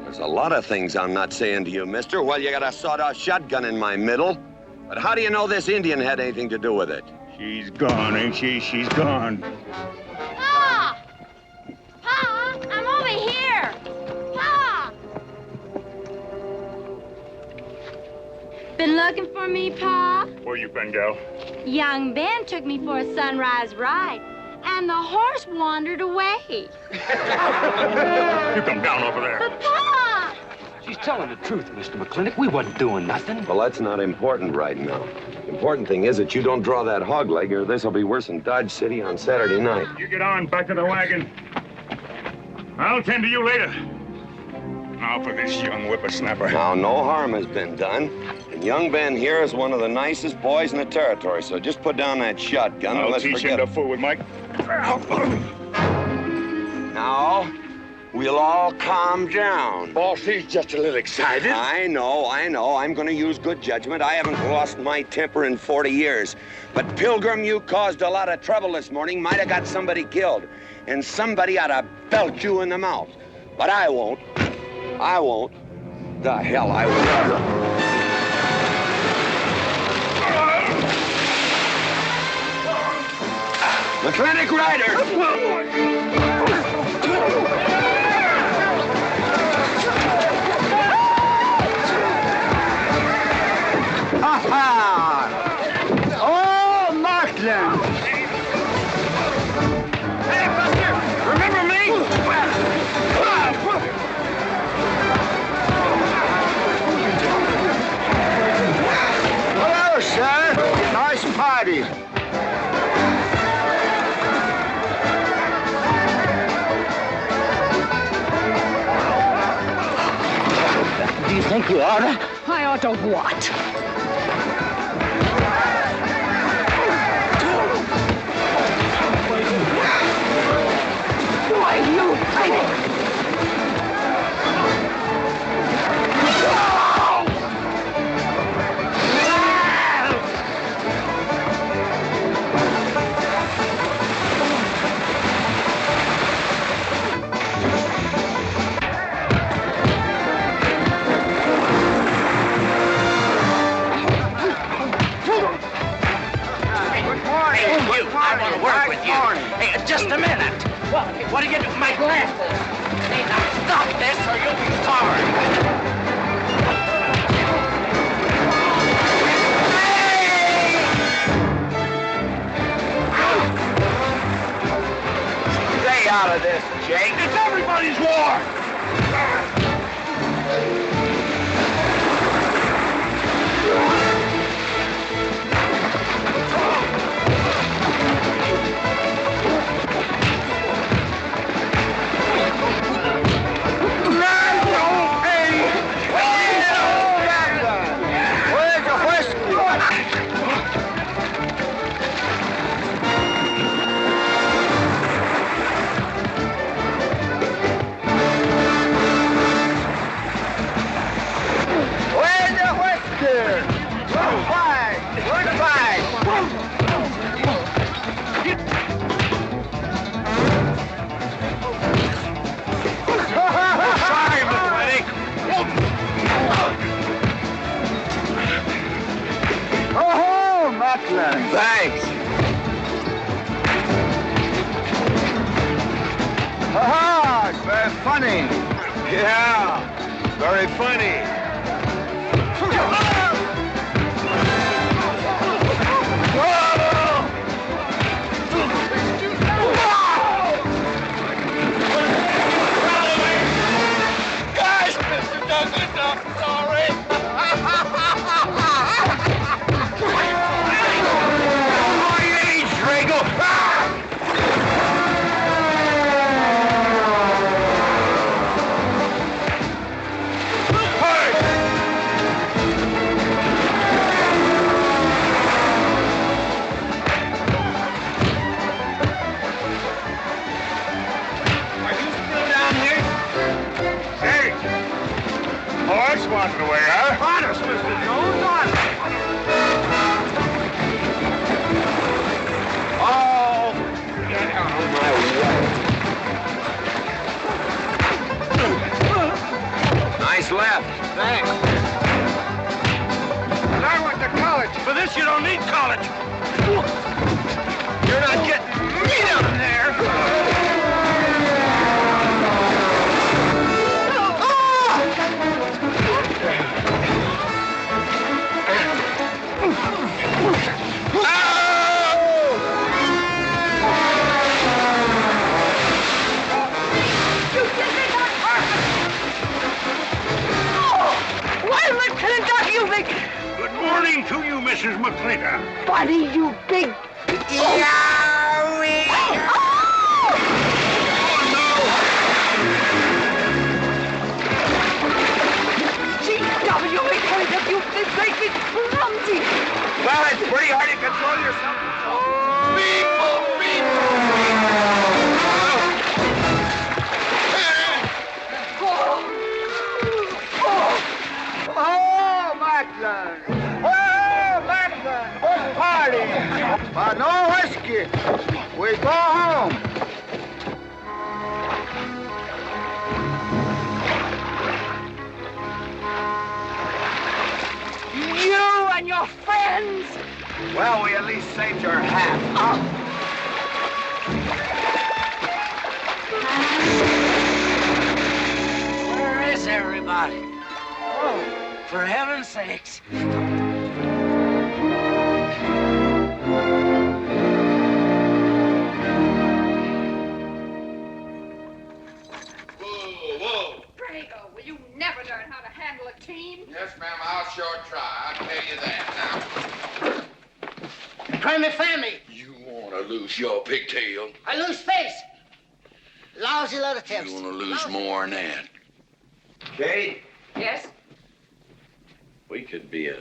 There's a lot of things I'm not saying to you, mister. Well, you got a sawed-off shotgun in my middle. But how do you know this Indian had anything to do with it? She's gone, ain't she? She's gone. Pa! Pa! I'm over here! Pa! Been looking for me, Pa? Where you been, gal? Young Ben took me for a sunrise ride, and the horse wandered away. You come down over there. But, Pa! She's telling the truth, Mr. McLintock. We wasn't doing nothing. Well, that's not important right now. The important thing is that you don't draw that hog leg, or this'll be worse than Dodge City on Saturday night. You get on, back to the wagon. I'll tend to you later. Now for this young whippersnapper. Now, no harm has been done. And young Ben here is one of the nicest boys in the territory, so just put down that shotgun and I'll let's teach forget him to fool with Mike. Now, we'll all calm down. Boss, he's just a little excited. I know. I'm going to use good judgment. I haven't lost my temper in 40 years. But, Pilgrim, you caused a lot of trouble this morning. Might have got somebody killed. And somebody ought to belt you in the mouth. But I won't. I won't. The hell I will. McLintock Rider! Oh, McLaglen! Hey, Buster! Remember me? Hello, sir. Nice party. Do you think you ought to? I ought to what? Why, you... My glasses! Hey, now stop this or you'll be sorry! Stay out of this, Jake. It's everybody's war. McLaglen. Thanks. Ha-ha! It's very funny. Yeah, very funny. Guys, Mr. Douglas, I'm sorry. Horse wanted away, huh? Honest, Mr. Jones, honest. Oh, get out of my way. Nice left. Thanks. I went to college. For this, you don't need college. You're not getting me down there. Good morning to you, Mrs. McLintock. Buddy, you big... Yowie! G.W. McLintock, you big bacon clumsy! Well, it's pretty hard to control yourself. Oh, McLaglen. Oh, McLaglen. Good party. But no whiskey. We go home. You and your friends! Well, we at least saved your hat. Where is everybody? Oh, for heaven's sakes. Brago, will you never learn how to handle a team? Yes, ma'am, I'll sure try. I'll tell you that now. Try my family. You want to lose your pigtail? I lose face. Lousy lot of tips. You want to lose more than that? Kate, Yes? we could be a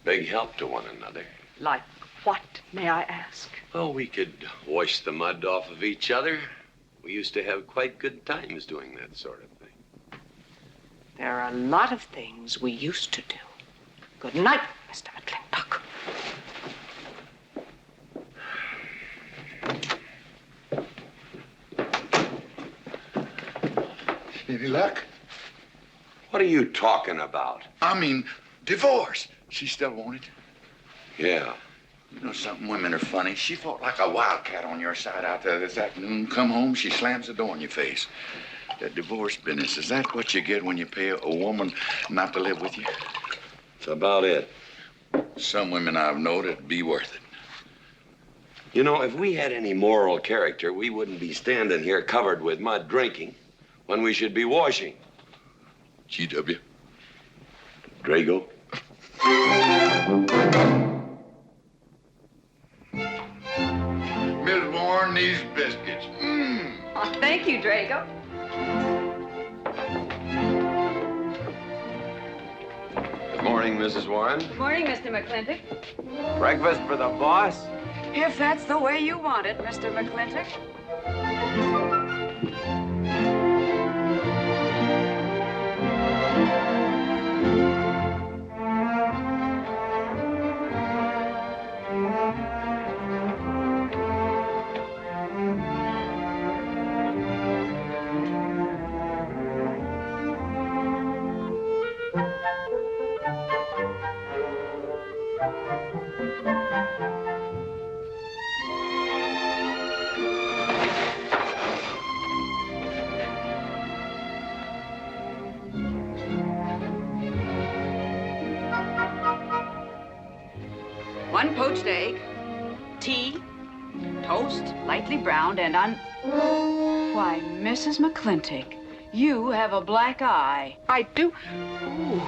big help to one another. Like what, may I ask? Well, we could wash the mud off of each other. We used to have quite good times doing that sort of thing. There are a lot of things we used to do. Good night, Mr. McLintock. Any luck? What are you talking about? I mean, divorce. She still want it? Yeah. You know something? Women are funny. She fought like a wildcat on your side out there this afternoon. Come home, she slams the door in your face. That divorce business, is that what you get when you pay a woman not to live with you? That's about it. Some women I've known it'd be worth it. You know, if we had any moral character, we wouldn't be standing here covered with mud drinking when we should be washing. GW. Drago. Miss Warren, these biscuits. Oh, thank you, Drago. Good morning, Mrs. Warren. Good morning, Mr. McLintock. Breakfast for the boss? If that's the way you want it, Mr. McLintock. One poached egg, tea, toast, lightly browned, and Why, Mrs. McLintock, you have a black eye. I do. Ooh.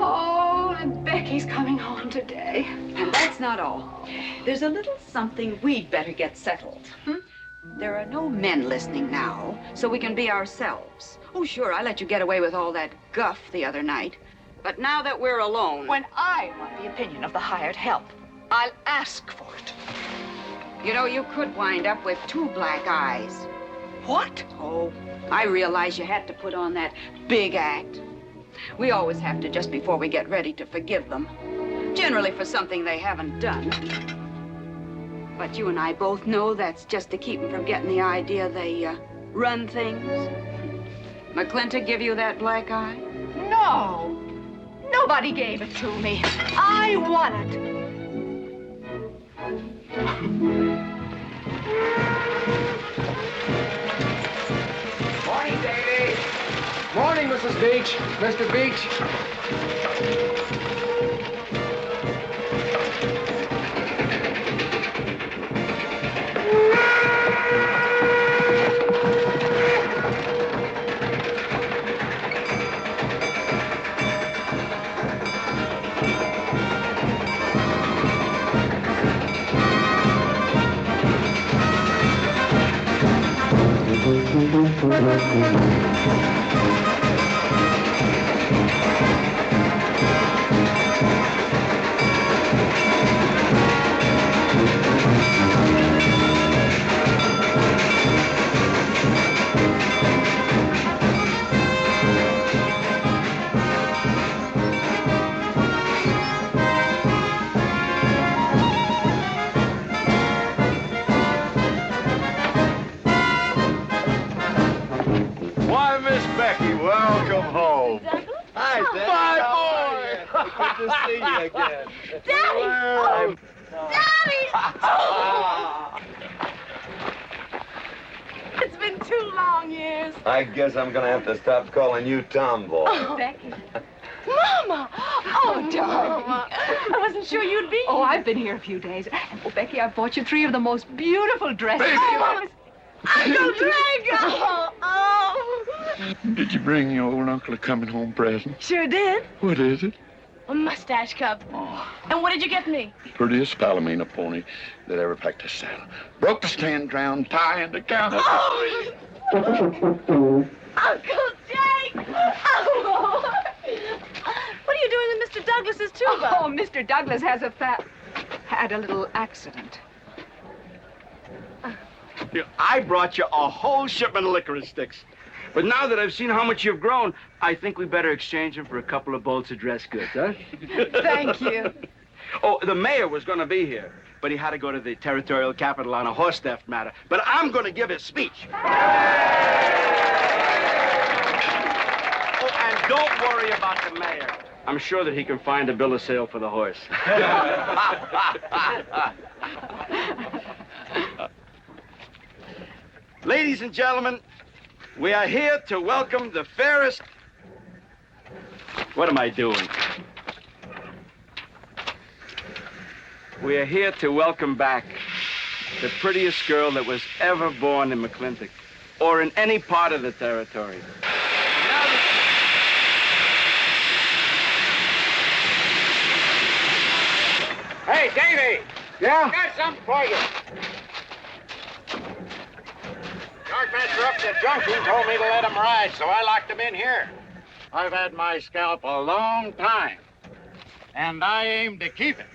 Oh, and Becky's coming home today. And that's not all. There's a little something we'd better get settled. There are no men listening now, so we can be ourselves. Oh, sure, I let you get away with all that guff the other night. But now that we're alone... When I want the opinion of the hired help, I'll ask for it. You know, you could wind up with 2 black eyes. What? Oh, I realize you had to put on that big act. We always have to just before we get ready to forgive them. Generally for something they haven't done. But you and I both know that's just to keep them from getting the idea they run things. McLintock give you that black eye? No. Nobody gave it to me. I won it. Morning, Davy. Morning, Mrs. Beach. Mr. Beach. Why, Miss Becky, welcome home. Hi, Dad. My boy! Good to see you again. Daddy! Well, Daddy! Oh. It's been 2 long years. I guess I'm gonna have to stop calling you Tomboy. Oh, Becky. Mama! Oh, darling. I wasn't sure you'd be here. Oh, I've been here a few days. And, oh, Becky, I bought you 3 of the most beautiful dresses. Oh, Mama. Uncle Drago! Oh! Did you bring your old uncle a coming home present? Sure did. What is it? A mustache cup. Oh, And what did you get me? prettiest Palomino pony that ever packed a saddle. Broke the stand, drowned, tie in the counter. Oh! Uncle Jake! Oh! What are you doing with Mr. Douglas's tuba? Oh, Mr. Douglas had a little accident. I brought you a whole shipment of licorice sticks. But now that I've seen how much you've grown, I think we better exchange them for a couple of bolts of dress goods, huh? Thank you. Oh, the mayor was going to be here, but he had to go to the territorial capital on a horse theft matter. But I'm going to give his speech. Oh, and Don't worry about the mayor. I'm sure that he can find a bill of sale for the horse. Ladies and gentlemen, we are here to welcome the fairest... What am I doing? We are here to welcome back the prettiest girl that was ever born in McLintock, or in any part of the territory. Hey, Davy! Yeah? Got something for you. Yardmaster up at the junction told me to let him ride, so I locked him in here. I've had my scalp a long time, and I aim to keep it.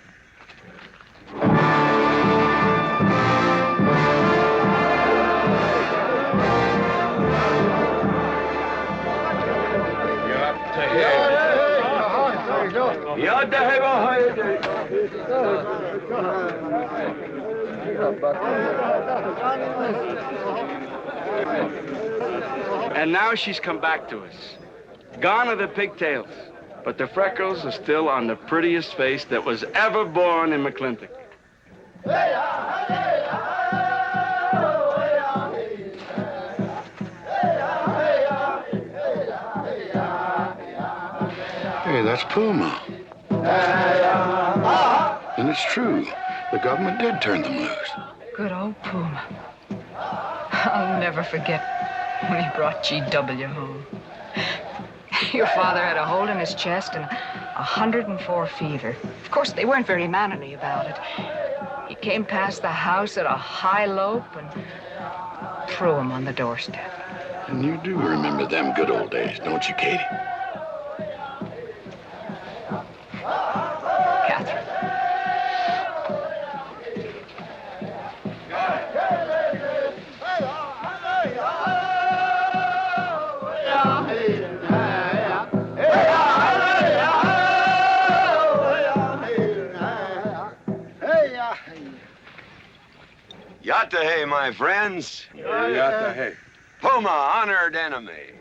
And now she's come back to us. Gone are the pigtails, but the freckles are still on the prettiest face that was ever born in McLintock. Hey, that's Puma. And it's true. The government did turn them loose. Good old Puma. I'll never forget when he brought G.W. home. Your father had a hole in his chest and 104 fever. Of course, they weren't very mannerly about it. He came past the house at a high lope and threw him on the doorstep. And you do remember them good old days, don't you, Katie? Catherine. Yatta-hey, my friends. Yatta-hey. Puma, honored enemy.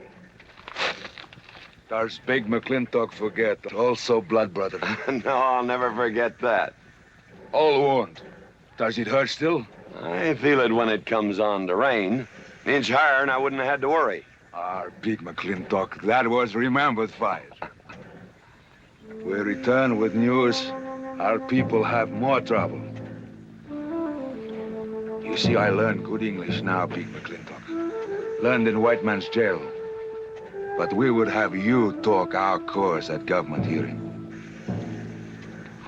Does Big McLintock forget? Also blood brother. No, I'll never forget that. All wound. Does it hurt still? I feel it when it comes on to rain. An inch higher and I wouldn't have had to worry. Our Big McLintock, that was remembered fight. We return with news our people have more trouble. You see, I learned good English now, Big McLintock. Learned in white man's jail. But we would have you talk our cause at government hearing.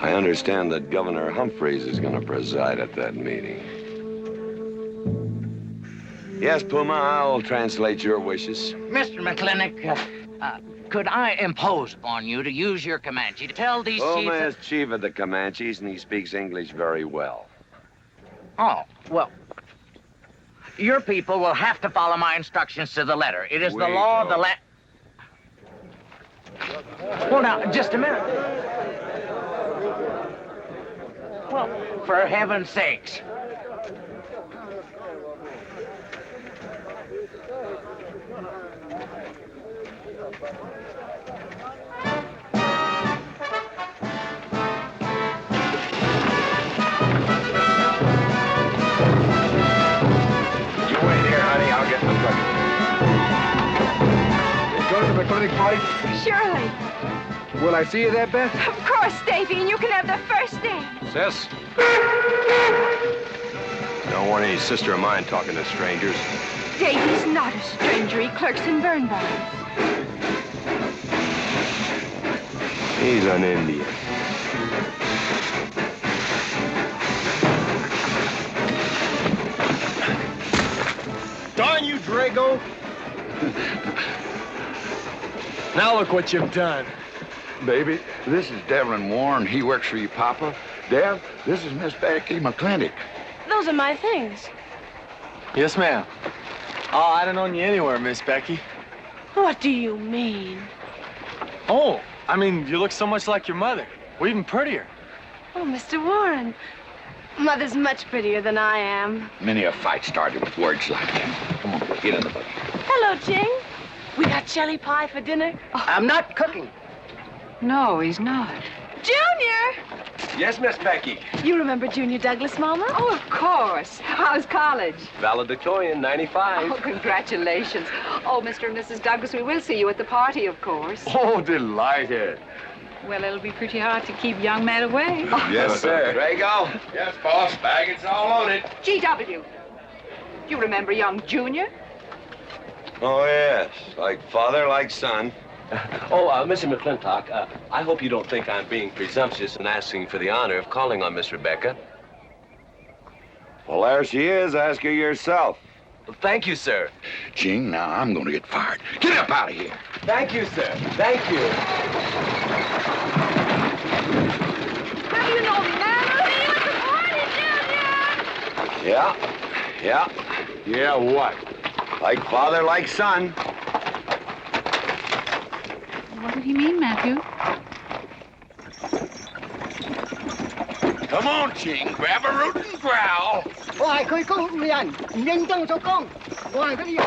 I understand that Governor Humphreys is going to preside at that meeting. Yes, Puma, I'll translate your wishes. Mr. McLintock, could I impose upon you to use your Comanche to tell these Puma chiefs... is chief of the Comanches, and he speaks English very well. Oh, well, your people will have to follow my instructions to the letter. It is the law of the land... Well, now, just a minute. Well, for heaven's sakes. McLintock party? Surely. Will I see you there, Beth? Of course, Davy, and you can have the first day. Sis? Don't want any sister of mine talking to strangers. Davy's not a stranger. He clerks in burn barns. He's an Indian. Darn you, Drago! Now look what you've done. Baby, this is Devlin Warren. He works for you, Papa. Dev, this is Miss Becky McLintock. Those are my things. Yes, ma'am. Oh, I don't known you anywhere, Miss Becky. What do you mean? Oh, I mean, you look so much like your mother. Well, even prettier. Oh, Mr. Warren. Mother's much prettier than I am. Many a fight started with words like that. Come on, get in the buggy. Hello, Ching. We got cherry pie for dinner. I'm not cooking. No, he's not. Junior! Yes, Miss Becky. You remember Junior Douglas, Mama? Oh, of course. How's college? Valedictorian, 95. Oh, congratulations. Oh, Mr. and Mrs. Douglas, we will see you at the party, of course. Oh, delighted. Well, it'll be pretty hard to keep young men away. Yes, sir. Drago? Yes, boss. Baggage all loaded. G.W. You remember young Junior? Oh, yes. Like father, like son. Mr. McLintock, I hope you don't think I'm being presumptuous in asking for the honor of calling on Miss Rebecca. Well, there she is. Ask her yourself. Well, thank you, sir. Gene, now I'm going to get fired. Get up out of here. Thank you, sir. Thank you. How do you know me, Mama? See you at the party, Junior! Yeah. Yeah, what? Like father, like son. What did he mean, Matthew? Come on, Ching. Grab a root and growl. 我係佢工人，唔認真做工。我係嗰啲人，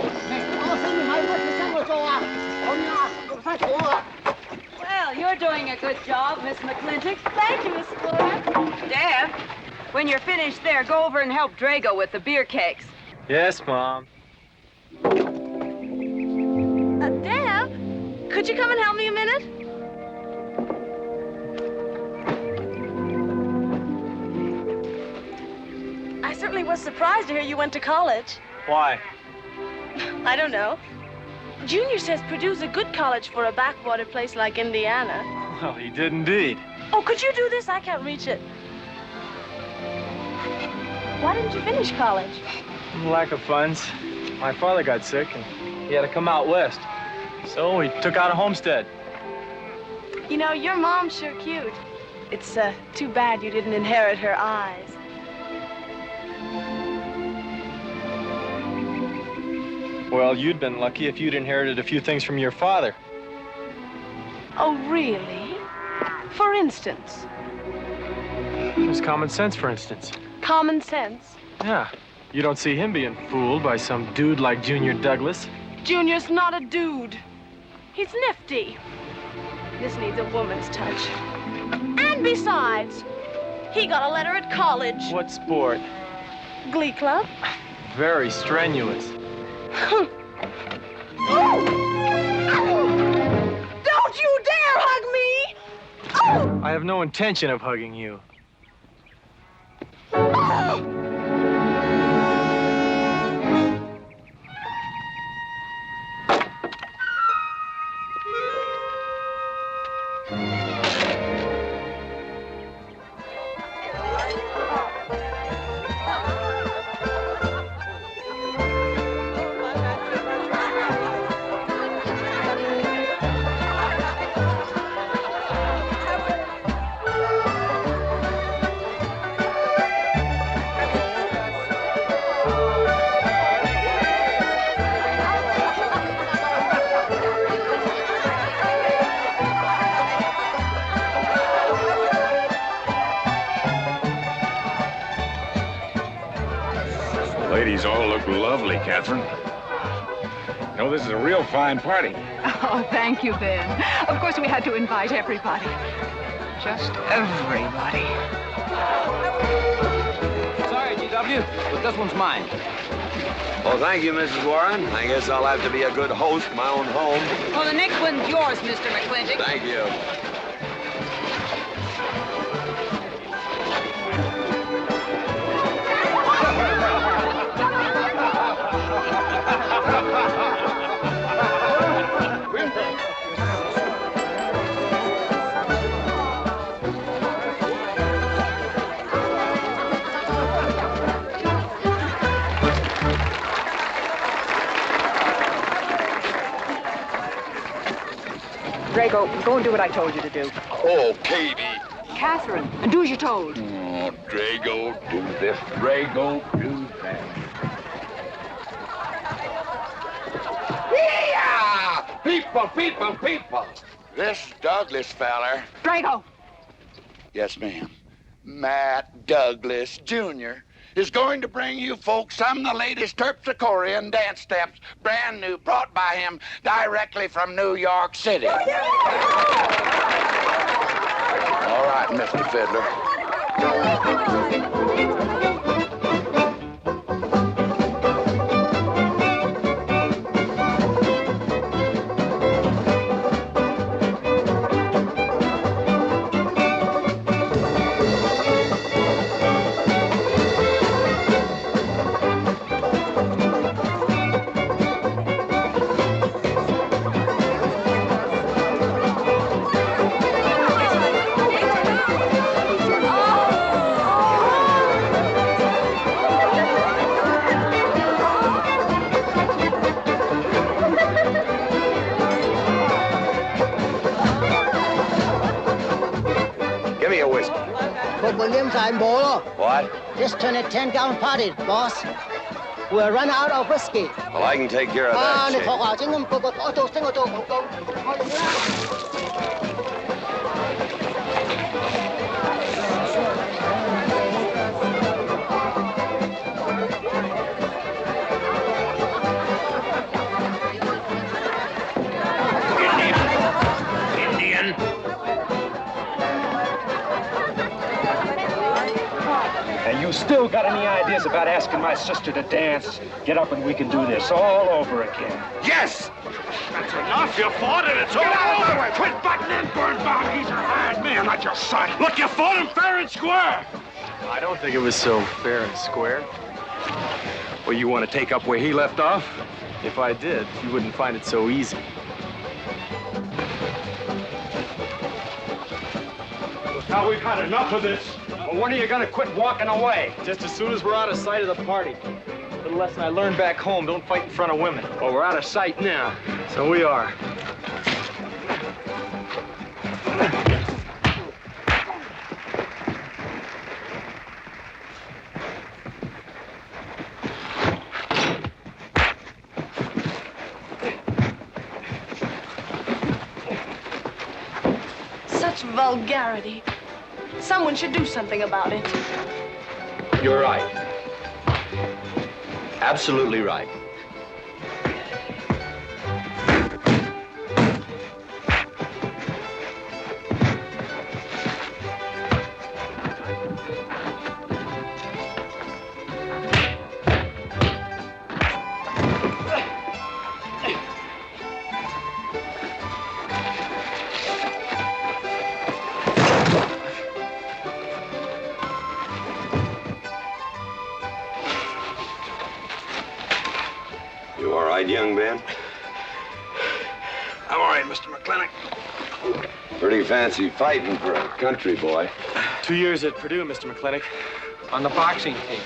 我想要喺乜嘢生活做啊？我呀，唔使做啊！ Well, you're doing a good job, Miss McLintock. Thank you, Miss Flora. Deb, when you're finished there, go over and help Drago with the beer cakes. Yes, Mom. Deb, could you come and help me a minute? I certainly was surprised to hear you went to college. Why? I don't know. Junior says Purdue's a good college for a backwater place like Indiana. Well, he did indeed. Oh, could you do this? I can't reach it. Why didn't you finish college? Lack of funds. My father got sick and he had to come out west. So he took out a homestead. You know, your mom's sure cute. It's too bad you didn't inherit her eyes. Well, you'd been lucky if you'd inherited a few things from your father. Oh, really? For instance? There's common sense, for instance. Common sense? Yeah. You don't see him being fooled by some dude like Junior Douglas. Junior's not a dude. He's nifty. This needs a woman's touch. And besides, he got a letter at college. What sport? Glee club. Very strenuous. Don't you dare hug me! Oh! I have no intention of hugging you. Ladies all look lovely, Catherine. You know, this is a real fine party. Oh, thank you, Ben. Of course, we had to invite everybody. Just everybody. Sorry, G.W., but this one's mine. Well, thank you, Mrs. Warren. I guess I'll have to be a good host in my own home. Well, the next one's yours, Mr. McLintock. Thank you. Drago, go and do what I told you to do. Oh, Katie. Catherine, do as you're told. Oh, Drago, do this. Drago, do that. Yeah! People! This Douglas feller. Drago! Yes, ma'am. Matt Douglas, Jr. is going to bring you folks some of the latest terpsichorean dance steps, brand new, brought by him directly from New York City. All right, Mr. Fiddler. What? Just turn a 10-gallon party, boss. We'll run out of whiskey. Well, I can take care of that, Jake. Indian. And you still got any ideas about asking my sister to dance? Get up and we can do this all over again. Yes! That's enough. You fought it. It's all over. Quit butting in, Birnbaum. He's a hard man, not your son. Look, you fought him fair and square. I don't think it was so fair and square. Well, you want to take up where he left off? If I did, you wouldn't find it so easy. Look, now we've had enough of this. Well, when are you gonna quit walking away? Just as soon as we're out of sight of the party. A little lesson I learned back home, don't fight in front of women. Well, we're out of sight now. So we are. Such vulgarity. Someone should do something about it. You're right. Absolutely right. Young Ben? I'm all right, Mr. McLintock. Pretty fancy fighting for a country boy. 2 years at Purdue, Mr. McLintock, on the boxing team.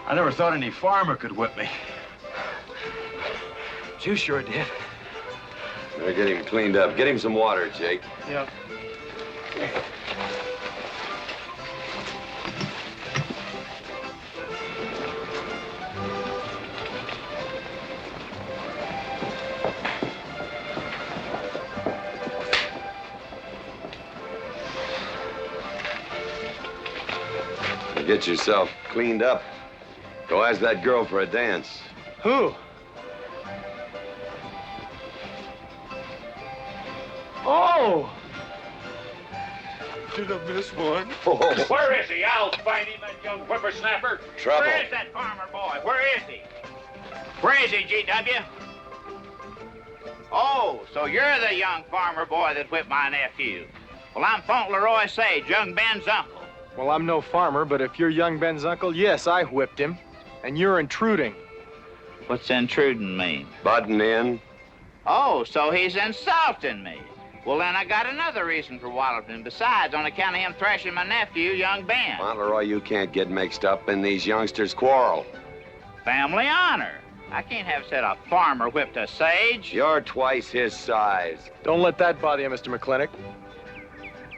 I never thought any farmer could whip me. But you sure did. Better get him cleaned up. Get him some water, Jake. Yep. Get yourself cleaned up. Go ask that girl for a dance. Who? Oh! Did I miss one? Oh. Where is he? I'll find him, that young whippersnapper. Trouble. Where is that farmer boy? Where is he? Where is he, G.W.? Oh, so you're the young farmer boy that whipped my nephew. Well, I'm Fauntleroy Sage, young Ben's uncle. Well, I'm no farmer, but if you're young Ben's uncle, yes, I whipped him. And you're intruding. What's intruding mean? Butting in. Oh, so he's insulting me. Well, then I got another reason for walloping him besides, on account of him thrashing my nephew, young Ben. Fauntleroy, you can't get mixed up in these youngsters' quarrel. Family honor. I can't have said a farmer whipped a sage. You're twice his size. Don't let that bother you, Mr. McLintock.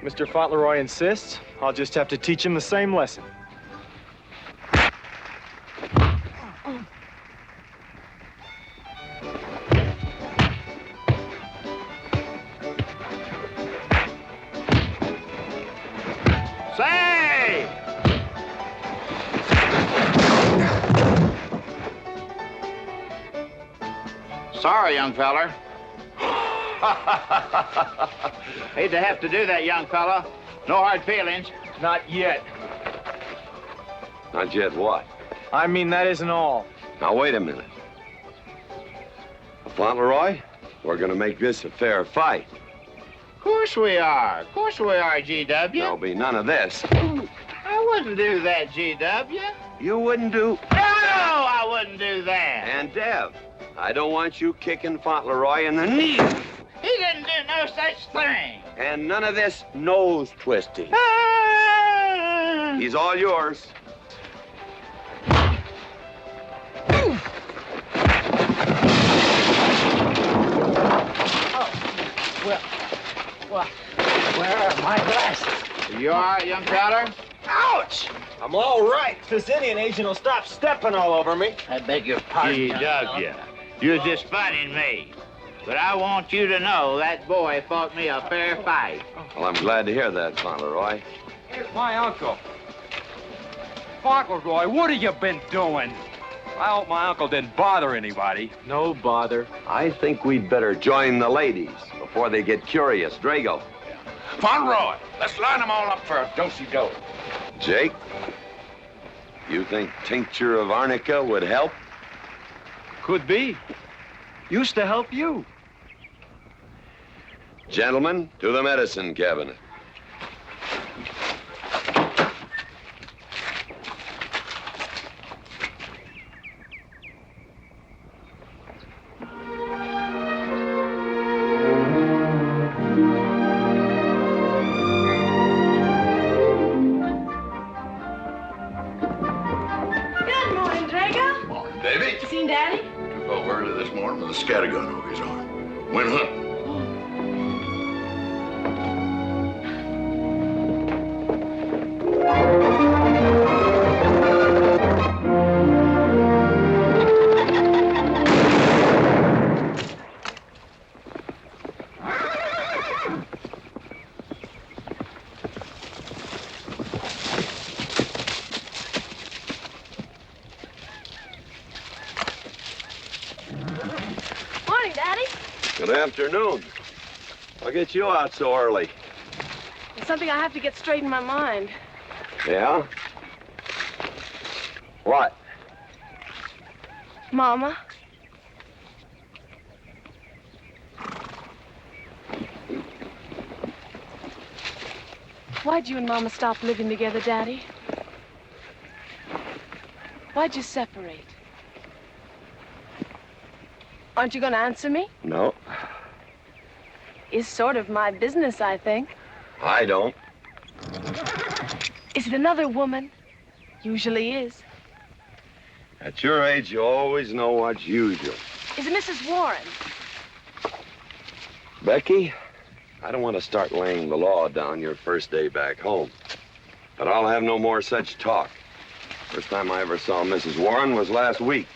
Mr. Fauntleroy insists. I'll just have to teach him the same lesson. Say! Sorry, young feller. Hate to have to do that, young fella. No hard feelings. Not yet. Not yet what? I mean, that isn't all. Now, wait a minute. Fauntleroy, we're gonna make this a fair fight. Of course we are. Of course we are, G.W. There'll be none of this. I wouldn't do that, G.W. You wouldn't do... No, I wouldn't do that. And Dev, I don't want you kicking Fauntleroy in the knee. He didn't do no such thing. And none of this nose twisting. He's all yours. Well, where are my glasses? You all right, young feller? Ouch! I'm all right. This Indian agent will stop stepping all over me. I beg your pardon. G.W. You was just funning me. But I want you to know that boy fought me a fair fight. Well, I'm glad to hear that, Fauntleroy. Here's my uncle. Fauntleroy, what have you been doing? I hope my uncle didn't bother anybody. No bother. I think we'd better join the ladies before they get curious. Drago. Fauntleroy, let's line them all up for a do-si-do. Jake, you think tincture of arnica would help? Could be. Used to help you. Gentlemen, to the medicine cabinet. Good morning, Drago. Morning, Davy. You seen Daddy? Took over early this morning with a scattergun over his arm. Went hunting. Morning, Daddy. Good afternoon. What gets you out so early? There's something I have to get straight in my mind. Yeah? What? Mama. Why'd you and Mama stop living together, Daddy? Why'd you separate? Aren't you going to answer me? No, It's sort of my business, I think. I don't. Is it another woman? Usually is. At your age, you always know what's usual. Is it Mrs. Warren? Becky, I don't want to start laying the law down your first day back home. But I'll have no more such talk. First time I ever saw Mrs. Warren was last week.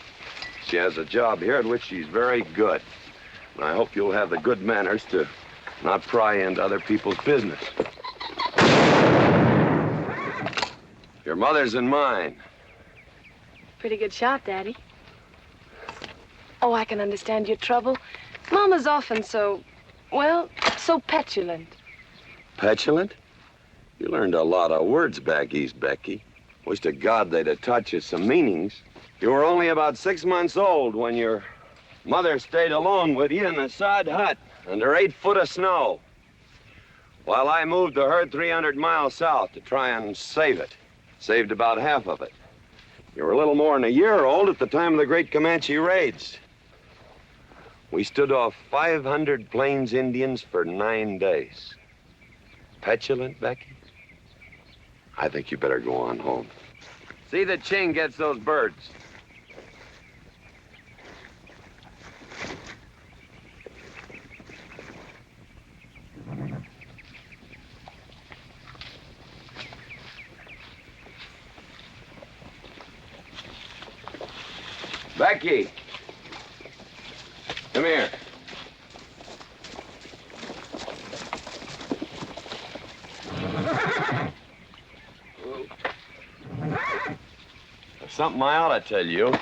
She has a job here at which she's very good. And I hope you'll have the good manners to not pry into other people's business. Your mother's and mine. Pretty good shot, Daddy. Oh, I can understand your trouble. Mama's often so, well, so petulant. Petulant? You learned a lot of words back east, Becky. Wish to God they'd have taught you some meanings. You were only about 6 months old when your mother stayed alone with you in the sod hut under 8 foot of snow, while I moved the herd 300 miles south to try and save it. Saved about half of it. You were a little more than a year old at the time of the great Comanche raids. We stood off 500 Plains Indians for 9 days. Petulant, Becky? I think you better go on home. See that Ching gets those birds. Becky, come here. There's something I ought to tell you.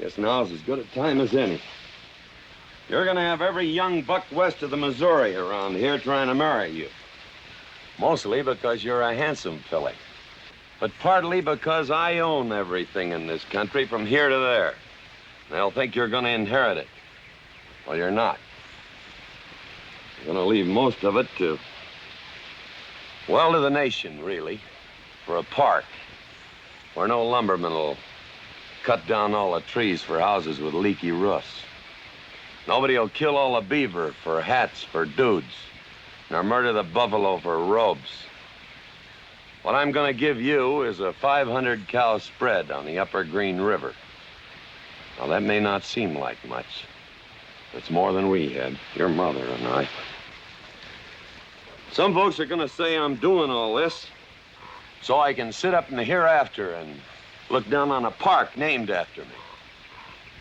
Guess now's as good a time as any. You're gonna have every young buck west of the Missouri around here trying to marry you. Mostly because you're a handsome filly. But partly because I own everything in this country from here to there. They'll think you're gonna inherit it. Well, you're not. You're gonna leave most of it to, well, to the nation, really. For a park where no lumberman will cut down all the trees for houses with leaky roofs. Nobody will kill all the beaver for hats for dudes, nor murder the buffalo for robes. What I'm gonna give you is a 500-cow spread on the upper Green River. Now, that may not seem like much. It's more than we had, your mother and I. Some folks are gonna say I'm doing all this so I can sit up in the hereafter and look down on a park named after me.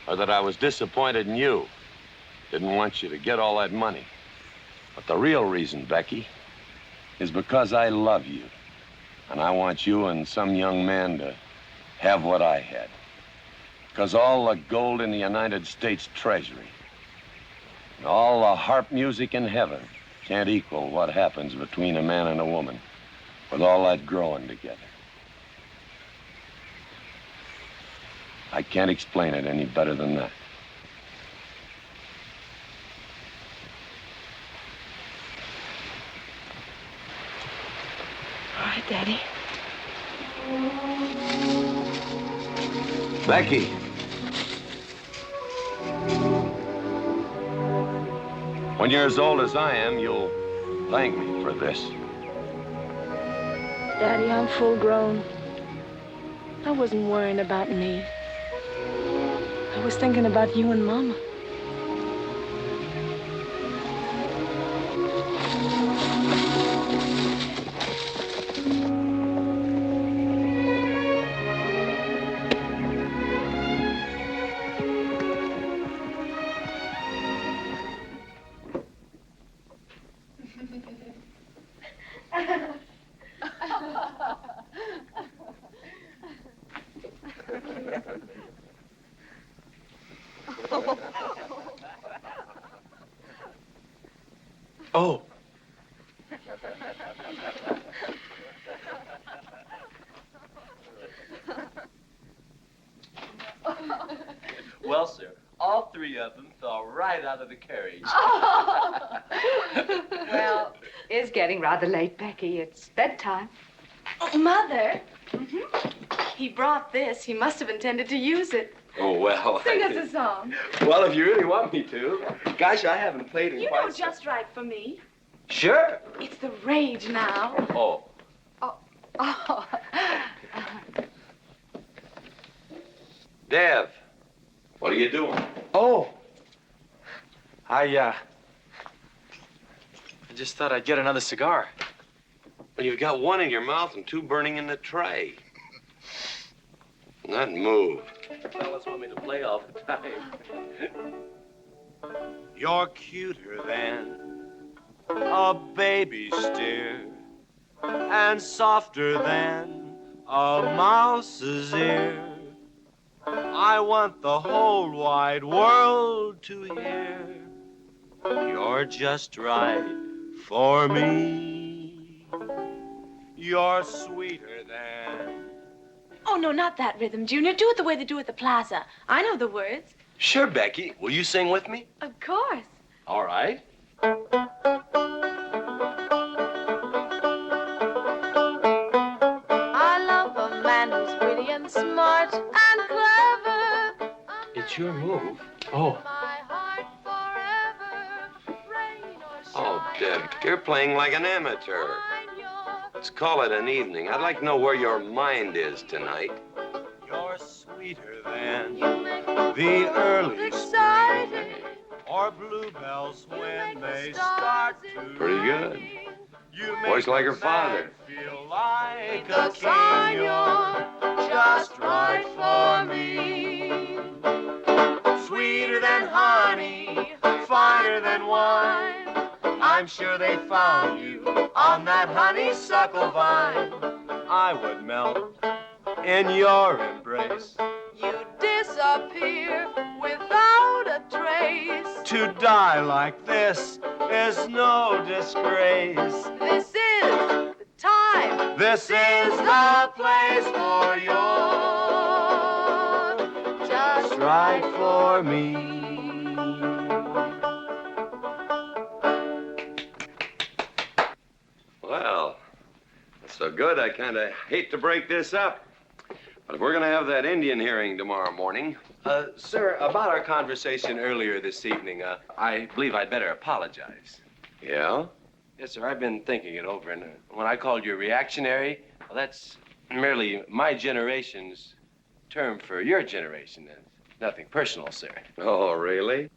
Or that I was disappointed in you. Didn't want you to get all that money. But the real reason, Becky, is because I love you. And I want you and some young man to have what I had. Because all the gold in the United States Treasury and all the harp music in heaven can't equal what happens between a man and a woman with all that growing together. I can't explain it any better than that. All right, Daddy. Becky. When you're as old as I am, you'll thank me for this. Daddy, I'm full grown. I wasn't worrying about me. I was thinking about you and Mama. Oh. Well, sir, all three of them fell right out of the carriage. Well, it's getting rather late, Becky. It's bedtime. Oh, Mother. He brought this. He must have intended to use it. Oh, well. Sing us a song. Well, if you really want me to. Gosh, I haven't played in You quite know just right for me. Sure. It's the rage now. Oh. Oh. Dev, what are you doing? Oh. I just thought I'd get another cigar. Well, you've got one in your mouth and two burning in the tray. Not move. Fellas want me to play all the time. You're cuter than a baby steer and softer than a mouse's ear. I want the whole wide world to hear. You're just right for me. You're sweeter than... Oh, no, not that rhythm, Junior. Do it the way they do at the plaza. I know the words. Sure, Becky. Will you sing with me? Of course. All right. I love a man who's witty and smart and clever. It's your move. Oh. Oh, Deb, you're playing like an amateur. Let's call it an evening. I'd like to know where your mind is tonight. You're sweeter than the early spring or bluebells when they start to Pretty good. You Voice like her father. feel like a king. You're just right for me. Sweeter than honey, finer than wine. I'm sure they found you on that honeysuckle vine. I would melt in your embrace. You diss disappear without a trace. To die like this is no disgrace. This is the time. This is the place for your just right for me. Well, that's so good, I kind of hate to break this up. But if we're going to have that Indian hearing tomorrow morning... Sir, about our conversation earlier this evening, I believe I'd better apologize. Yeah? Yes, sir, I've been thinking it over, and when I called you reactionary, well, that's merely my generation's term for your generation. Nothing personal, sir. Oh, really?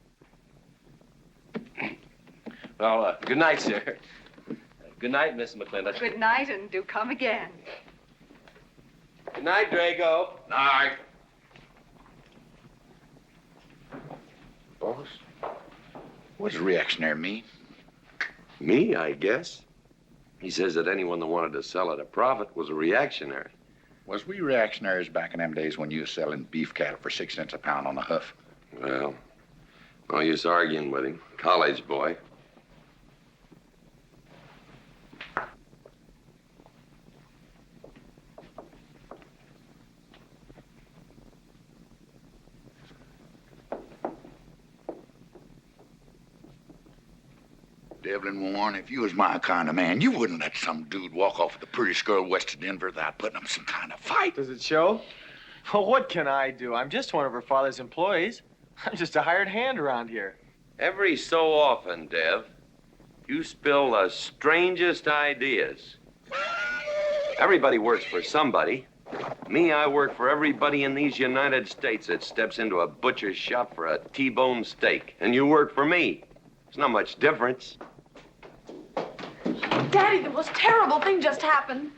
Well, good night, sir. Good night, Miss McLintock. Good night, and do come again. Good night, Drago. Night. Boss, what does reactionary mean? Me, I guess. He says that anyone that wanted to sell at a profit was a reactionary. Was we reactionaries back in them days when you was selling beef cattle for 6 cents a pound on the hoof? Well, no use arguing with him. College boy. Devlin Warren, if you was my kind of man, you wouldn't let some dude walk off with the prettiest girl west of Denver without putting up some kind of fight. Does it show? Well, what can I do? I'm just one of her father's employees. I'm just a hired hand around here. Every so often, Dev, you spill the strangest ideas. Everybody works for somebody. Me, I work for everybody in these United States that steps into a butcher's shop for a T-bone steak. And you work for me. There's not much difference. Daddy, the most terrible thing just happened.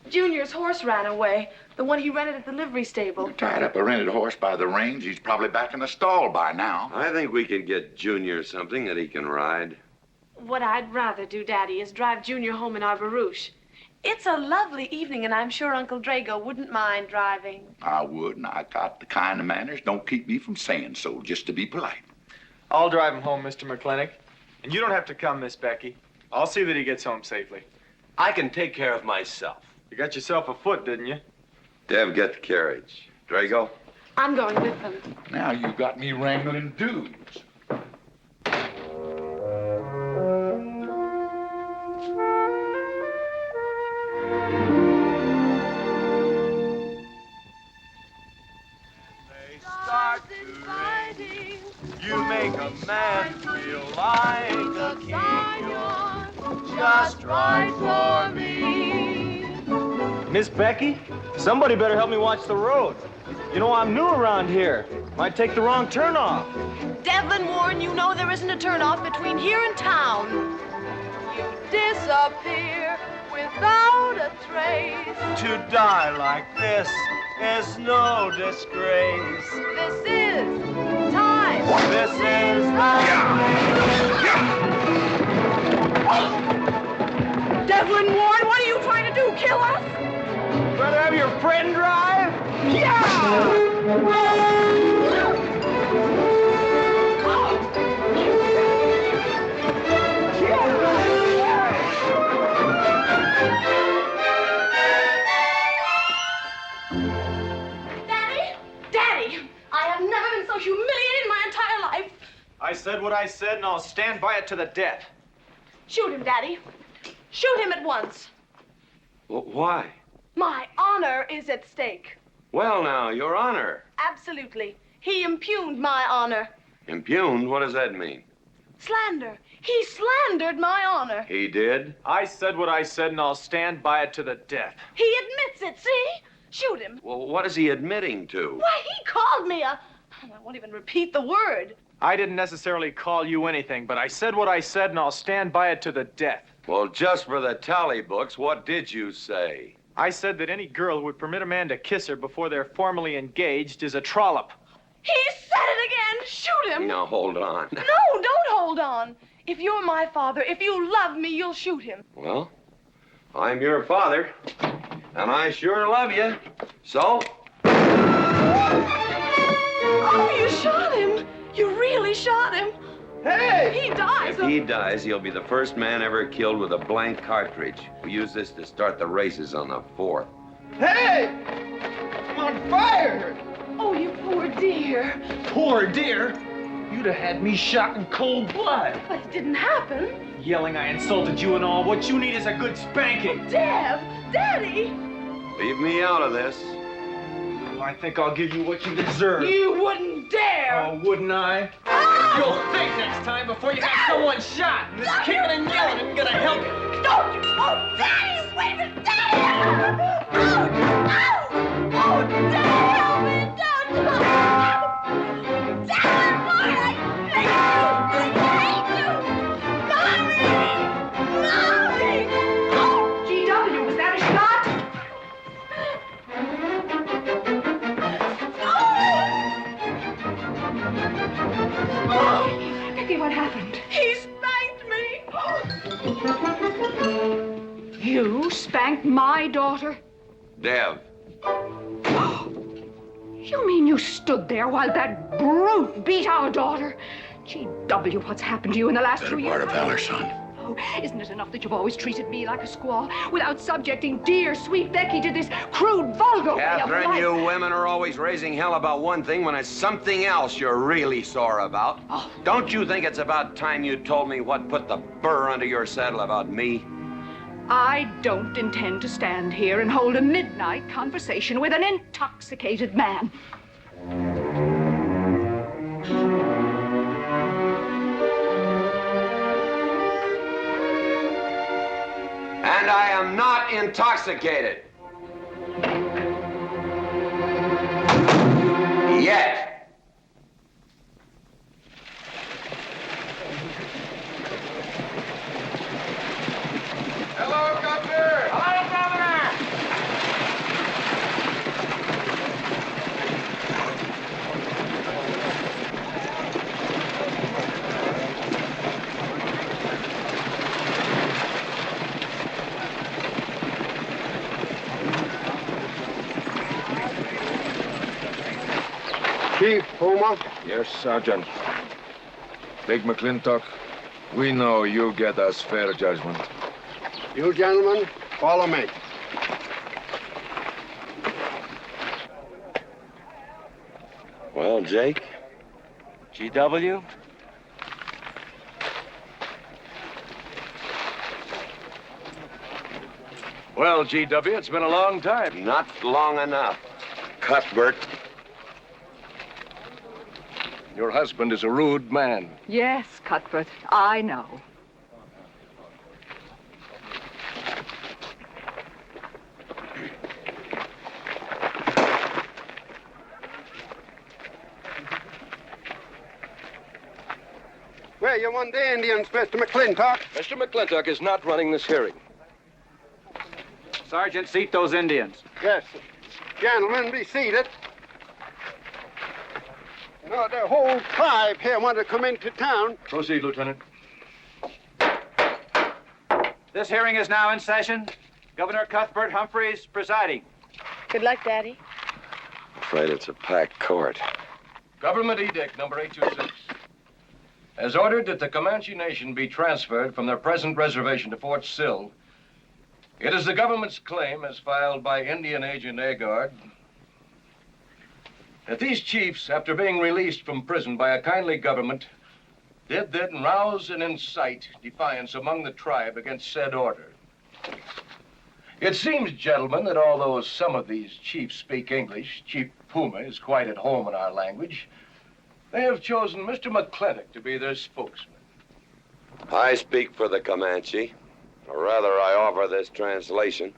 Junior's horse ran away. The one he rented at the livery stable. Tied up a rented horse by the reins. He's probably back in the stall by now. I think we could get Junior something that he can ride. What I'd rather do, Daddy, is drive Junior home in our barouche. It's a lovely evening, and I'm sure Uncle Drago wouldn't mind driving. I would, and I got the kind of manners don't keep me from saying so, just to be polite. I'll drive him home, Mr. McLintock. And you don't have to come, Miss Becky. I'll see that he gets home safely. I can take care of myself. You got yourself a foot, didn't you? Dev, get the carriage. Drago? I'm going with them. Now you got me wrangling dudes. You make a man feel like a king. You're just right for me. Miss Becky, somebody better help me watch the road. You know, I'm new around here. Might take the wrong turnoff. Devlin Warren, you know there isn't a turnoff between here and town. You disappear without a trace. To die like this is no disgrace. This is time. This is the Devlin Warren, what are you trying to do? Kill us? Rather have your friend drive? Daddy, I have never been so humiliated in my entire life. I said what I said, and I'll stand by it to the death. Shoot him, Daddy. Shoot him at once. Why? My honor is at stake. Well, now, Your Honor. Absolutely. He impugned my honor. Impugned? What does that mean? Slander. He slandered my honor. He did? I said what I said, and I'll stand by it to the death. He admits it, see? Shoot him. Well, what is he admitting to? Why, he called me a... I won't even repeat the word. I didn't necessarily call you anything, but I said what I said, and I'll stand by it to the death. Well, just for the tally books, what did you say? I said that any girl who would permit a man to kiss her before they're formally engaged is a trollop. He said it again. Shoot him. Now, hold on. No, don't hold on. If you're my father, if you love me, you'll shoot him. Well, I'm your father, and I sure love you. So, Oh, you shot him. You really shot him. Hey! He dies. If he dies, he'll be the first man ever killed with a blank cartridge. We use this to start the races on the 4th. Hey! I'm on fire! Oh, you poor dear. Poor dear. You'd have had me shot in cold blood. But it didn't happen. Yelling I insulted you and all. What you need is a good spanking. Dev! Daddy! Leave me out of this. Well, I think I'll give you what you deserve. You wouldn't dare! Oh, wouldn't I? You'll think next time before you have someone shot. And this kicking and yelling isn't gonna help you. Don't you! Oh, Daddy! Wait a minute! Daddy! Oh, Daddy! Help me! Don't! Daddy! I hate you! Mommy! Oh, GW, was that a shot? Oh, Vicky, what happened? He spanked me! You spanked my daughter? Dev. You mean you stood there while that brute beat our daughter? GW, what's happened to you in the last 2 years? Part of valor, son. Oh, isn't it enough that you've always treated me like a squaw without subjecting dear, sweet Becky to this crude, vulgar way of Catherine, life? you women are always raising hell about one thing when it's something else you're really sore about. Oh. Don't you think it's about time you told me what put the burr under your saddle about me? I don't intend to stand here and hold a midnight conversation with an intoxicated man. And I am not intoxicated. Yet. Hello, Governor! Hello, Governor! Chief Puma? Yes, Sergeant. Big McLintock, we know you get us fair judgment. You gentlemen, follow me. Well, Jake? GW? Well, GW, it's been a long time. Not long enough. Cuthbert. Your husband is a rude man. Yes, Cuthbert, I know. Where you want the Indians, Mr. McLintock? Mr. McLintock is not running this hearing. Sergeant, seat those Indians. Yes. Gentlemen, be seated. You know, the whole tribe here want to come into town. Proceed, Lieutenant. This hearing is now in session. Governor Cuthbert Humphreys presiding. Good luck, Daddy. Afraid it's a packed court. Government Edict number 826. Has ordered that the Comanche Nation be transferred from their present reservation to Fort Sill. It is the government's claim, as filed by Indian Agent Agard, that these chiefs, after being released from prison by a kindly government, did then rouse and incite defiance among the tribe against said order. It seems, gentlemen, that although some of these chiefs speak English, Chief Puma is quite at home in our language, they have chosen Mr. McLintock to be their spokesman. I speak for the Comanche, or rather I offer this translation.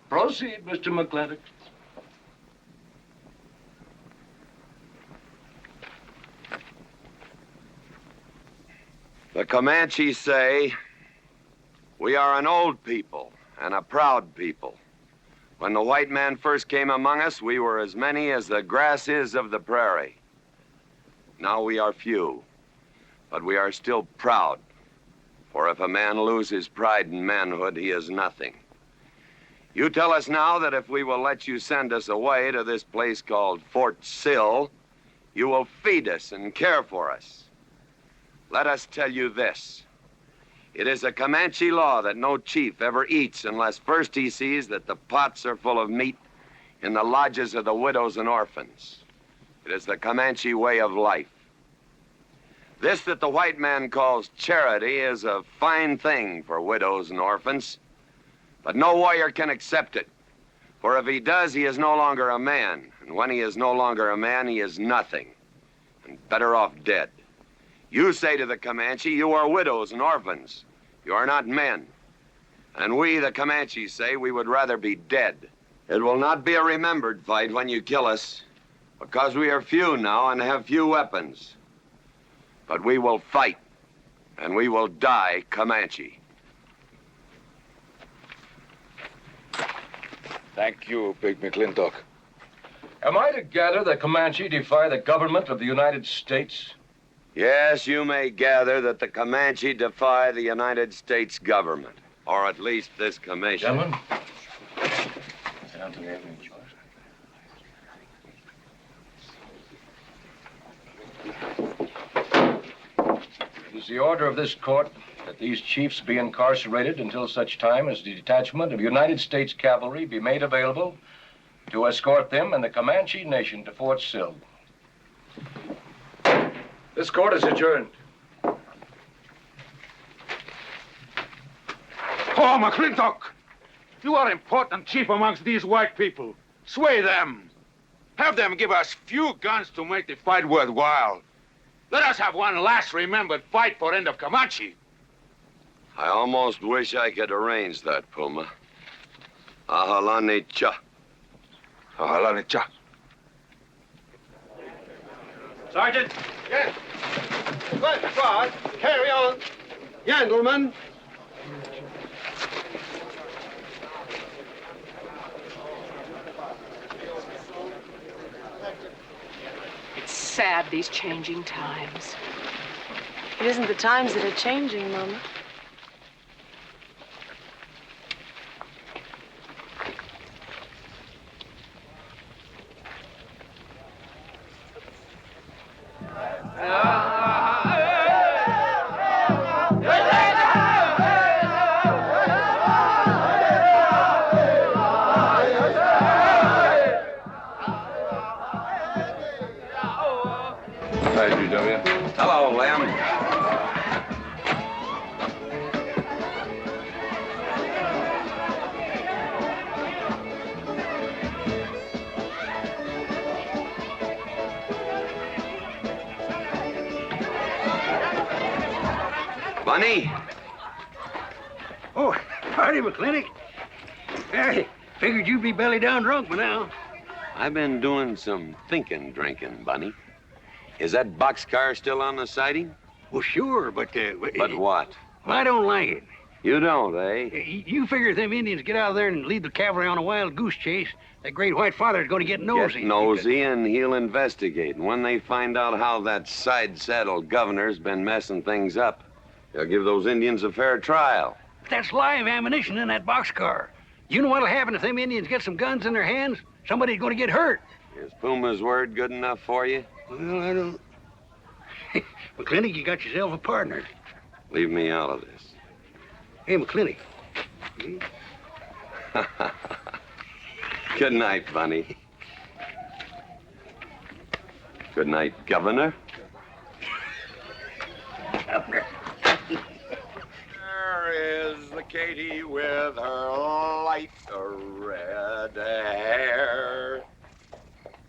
Proceed, Mr. McLintock. The Comanches say, we are an old people and a proud people. When the white man first came among us, we were as many as the grass is of the prairie. Now we are few, but we are still proud. For if a man loses pride in manhood, he is nothing. You tell us now that if we will let you send us away to this place called Fort Sill, you will feed us and care for us. Let us tell you this. It is a Comanche law that no chief ever eats unless first he sees that the pots are full of meat in the lodges of the widows and orphans. It is the Comanche way of life. This that the white man calls charity is a fine thing for widows and orphans, but no warrior can accept it. For if he does, he is no longer a man. And when he is no longer a man, he is nothing, and better off dead. You say to the Comanche, you are widows and orphans. You are not men. And we, the Comanches, say we would rather be dead. It will not be a remembered fight when you kill us, because we are few now and have few weapons. But we will fight, and we will die Comanche. Thank you, Big McLintock. Am I to gather that Comanche defy the government of the United States? Yes, you may gather that the Comanche defy the United States government, or at least this commission. Gentlemen, it is the order of this court that these chiefs be incarcerated until such time as the detachment of United States cavalry be made available to escort them and the Comanche nation to Fort Sill. This court is adjourned. Oh, McLintock! You are important chief amongst these white people. Sway them. Have them give us few guns to make the fight worthwhile. Let us have one last remembered fight for end of Comanche. I almost wish I could arrange that, Puma. Ahalani cha. Ahalani cha. Sergeant? Yes. Good squad. Carry on. Gentlemen. It's sad, these changing times. It isn't the times that are changing, Mama. Hello, Lem. Bunny? Oh, howdy, McLintock. Hey, figured you'd be belly down drunk by now. I've been doing some drinking, Bunny. Is that boxcar still on the siding? Well, sure, but... But what? Well, I don't like it. You don't, eh? You figure if them Indians get out there and lead the cavalry on a wild goose chase, that great white father's going to get nosy. Get nosy, and he'll investigate. And when they find out how that side-saddle governor's been messing things up, they'll give those Indians a fair trial. That's live ammunition in that boxcar. You know what'll happen if them Indians get some guns in their hands? Somebody's going to get hurt. Is Puma's word good enough for you? Well, I don't... McLintock, you got yourself a partner. Leave me out of this. Hey, McLintock. Good night, Bunny. Good night, Governor. There is the Katie with her light red hair,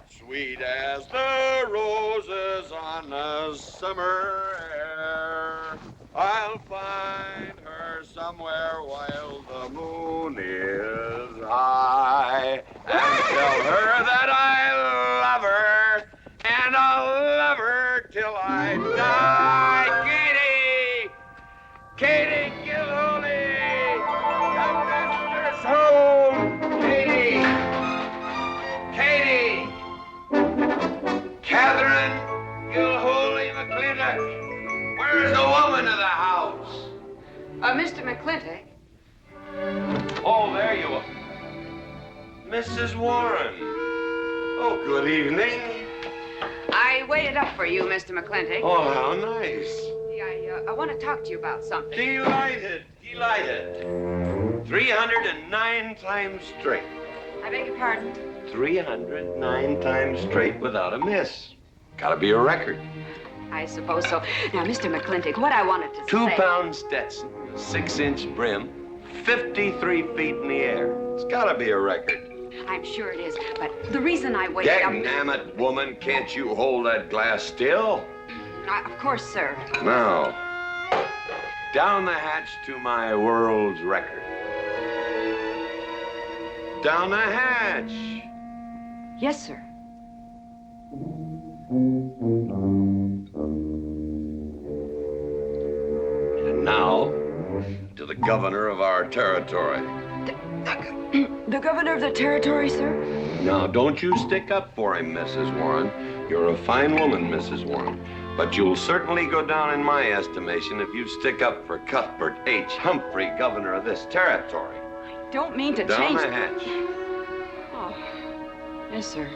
sweet as the roses on a summer air. I'll find her somewhere while the moon is high, and tell her that I love her, and I'll love her till I die. Katie Gilhooly, the master's home. Katie, Catherine Gilhooly McLintock, where is the woman of the house? Mr. McLintock. Oh, there you are. Mrs. Warren. Oh, good evening. I waited up for you, Mr. McLintock. Oh, how nice. I want to talk to you about something. Delighted, delighted. 309 times straight. I beg your pardon? 309 times straight without a miss. Gotta be a record. I suppose so. Now, Mr. McLintock, what I wanted to say... 2-pound Stetson, 6-inch brim, 53 feet in the air. It's gotta be a record. I'm sure it is, but the reason I waited up... Dagnammit, woman, can't you hold that glass still? Of course, sir. Now, down the hatch to my world's record. Down the hatch. Yes, sir. And now, to the governor of our territory. The governor of the territory, sir? Now, don't you stick up for him, Mrs. Warren. You're a fine woman, Mrs. Warren. But you'll certainly go down in my estimation if you stick up for Cuthbert H. Humphrey, governor of this territory. Don't mean to Down change... the hatch. Oh, yes, sir.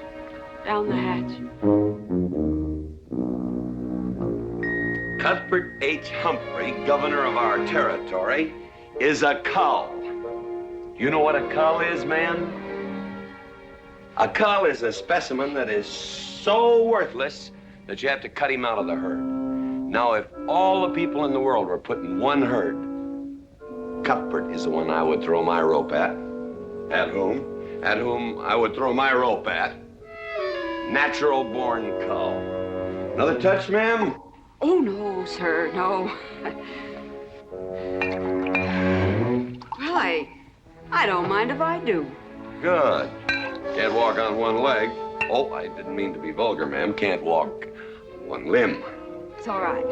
Down the hatch. Cuthbert H. Humphrey, governor of our territory, is a cull. You know what a cull is, man? A cull is a specimen that is so worthless that you have to cut him out of the herd. Now, if all the people in the world were put in one herd, Cuthbert is the one I would throw my rope at. At whom I would throw my rope at. Natural-born cull. Another touch, ma'am? Oh, no, sir, no. Well, I don't mind if I do. Good. Can't walk on one leg. Oh, I didn't mean to be vulgar, ma'am. Can't walk one limb. It's all right.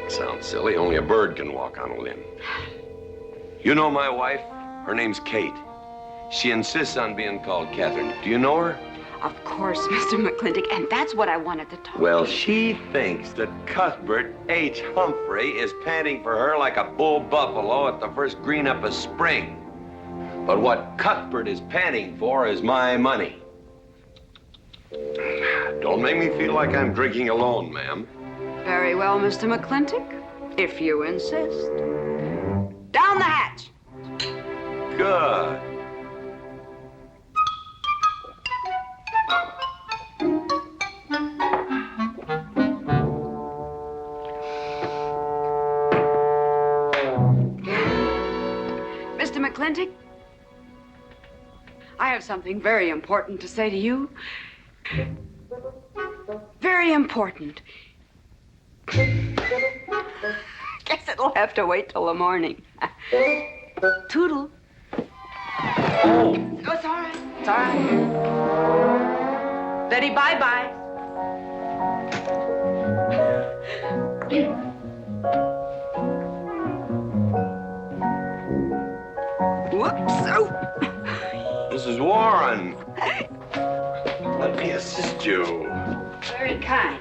Sounds silly. Only a bird can walk on a limb. You know my wife? Her name's Kate. She insists on being called Catherine. Do you know her? Of course, Mr. McLintock, and that's what I wanted to talk Well, to you. she thinks that Cuthbert H. Humphrey is panting for her like a bull buffalo at the first green up of spring. But what Cuthbert is panting for is my money. Don't make me feel like I'm drinking alone, ma'am. Very well, Mr. McLintock, if you insist. Down the hatch. Good. Mr. McLintock, I have something very important to say to you. Very important. Guess it'll have to wait till the morning. Toodle. Oh, it's all right. It's all right. Betty, bye-bye. Whoops. Oh. Mrs. Warren. Let me assist you. Very kind.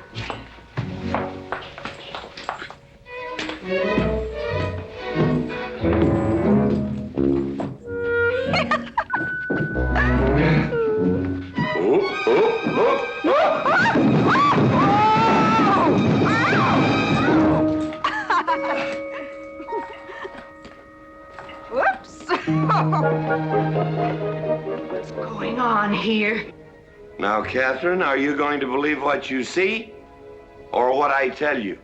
Whoops. What's going on here? Now, Catherine, are you going to believe what you see or what I tell you?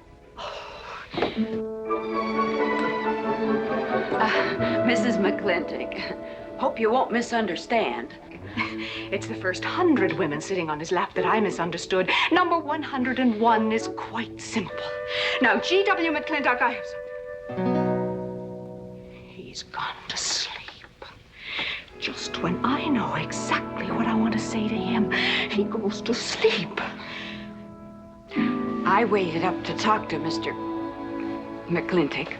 Mrs. McLintock, hope you won't misunderstand. It's the first 100 women sitting on his lap that I misunderstood. Number 101 is quite simple. Now, G.W. McLintock, I have something. He's gone to sleep. Just when I know exactly what I want to say to him, he goes to sleep. I waited up to talk to Mr. McLintock.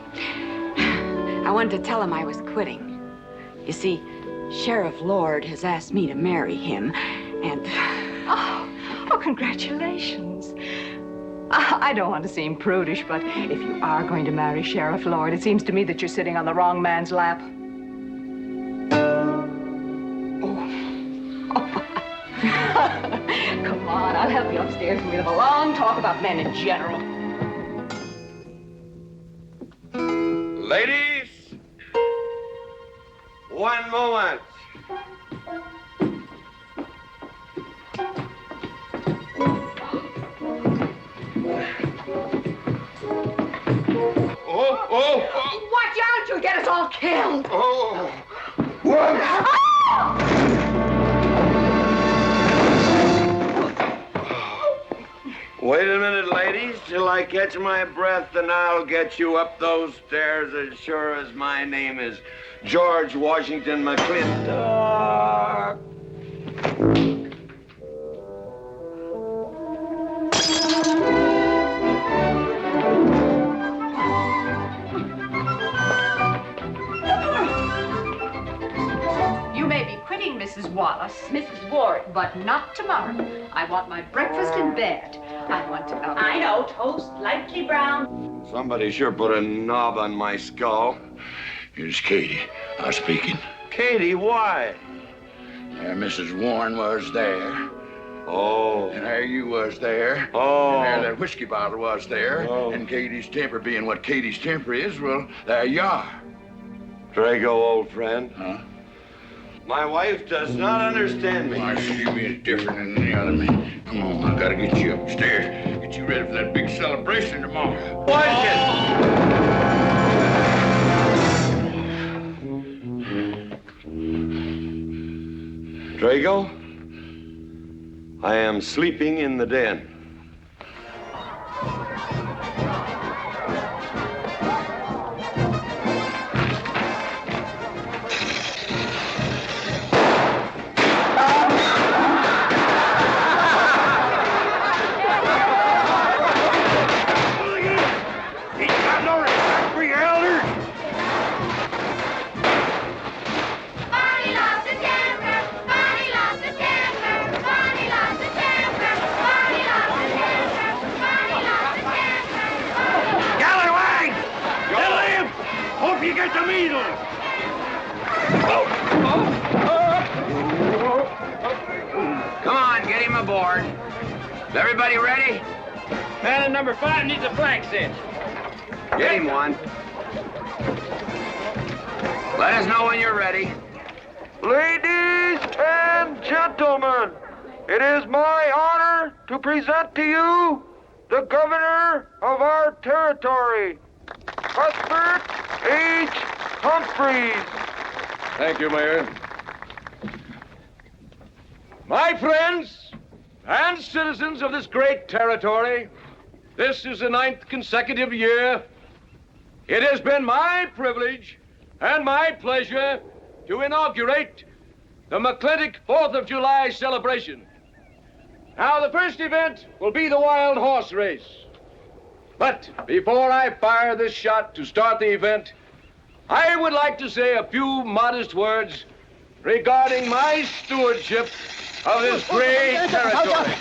I wanted to tell him I was quitting. You see, Sheriff Lord has asked me to marry him, and... Oh, congratulations. I don't want to seem prudish, but if you are going to marry Sheriff Lord, it seems to me that you're sitting on the wrong man's lap. Come on, I'll help you upstairs and we'll have a long talk about men in general. Ladies, one moment. Oh! Watch out, you'll get us all killed. Oh! Wait a minute, ladies, till I catch my breath, and I'll get you up those stairs as sure as my name is George Washington McLintock. You may be quitting, Mrs. Wallace. Mrs. Ward. But not tomorrow. I want my breakfast in bed. I want to... I know, toast, lightly brown. Somebody sure put a knob on my skull. Here's Katie. I'm speaking. Katie, why? Mrs. Warren was there. Oh. And there you was there. Oh. And there that whiskey bottle was there. Oh. And Katie's temper being what Katie's temper is, well, there you are. Drago, old friend. Huh? My wife does not understand me. Why, she is different than the other man. Come on, I gotta get you upstairs. Get you ready for that big celebration tomorrow. Drago, I am sleeping in the den. Come on, get him aboard. Is everybody ready? Man in number 5 needs a flank cinch. Get him one. Let us know when you're ready. Ladies and gentlemen, it is my honor to present to you the governor of our territory, Cuthbert H. Humphreys. Thank you, Mayor. My friends and citizens of this great territory, this is the 9th consecutive year. It has been my privilege and my pleasure to inaugurate the McLintock 4th of July celebration. Now, the first event will be the wild horse race. But before I fire this shot to start the event, I would like to say a few modest words regarding my stewardship of this great territory.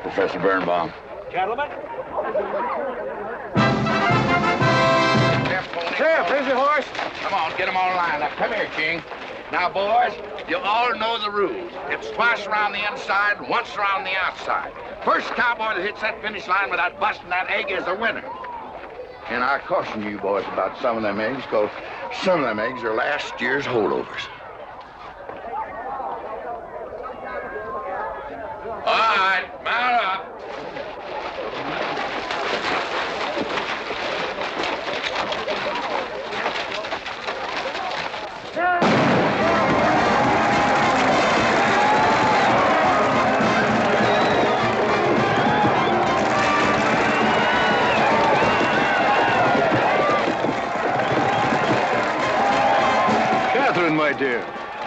Professor Birnbaum. Gentlemen. Sheriff, here's your horse. Come on, get them all lined up. Come here, King. Now, boys, you all know the rules. It's twice around the inside, once around the outside. First cowboy that hits that finish line without busting that egg is the winner. And I caution you boys about some of them eggs, because some of them eggs are last year's holdovers. All right, mount up.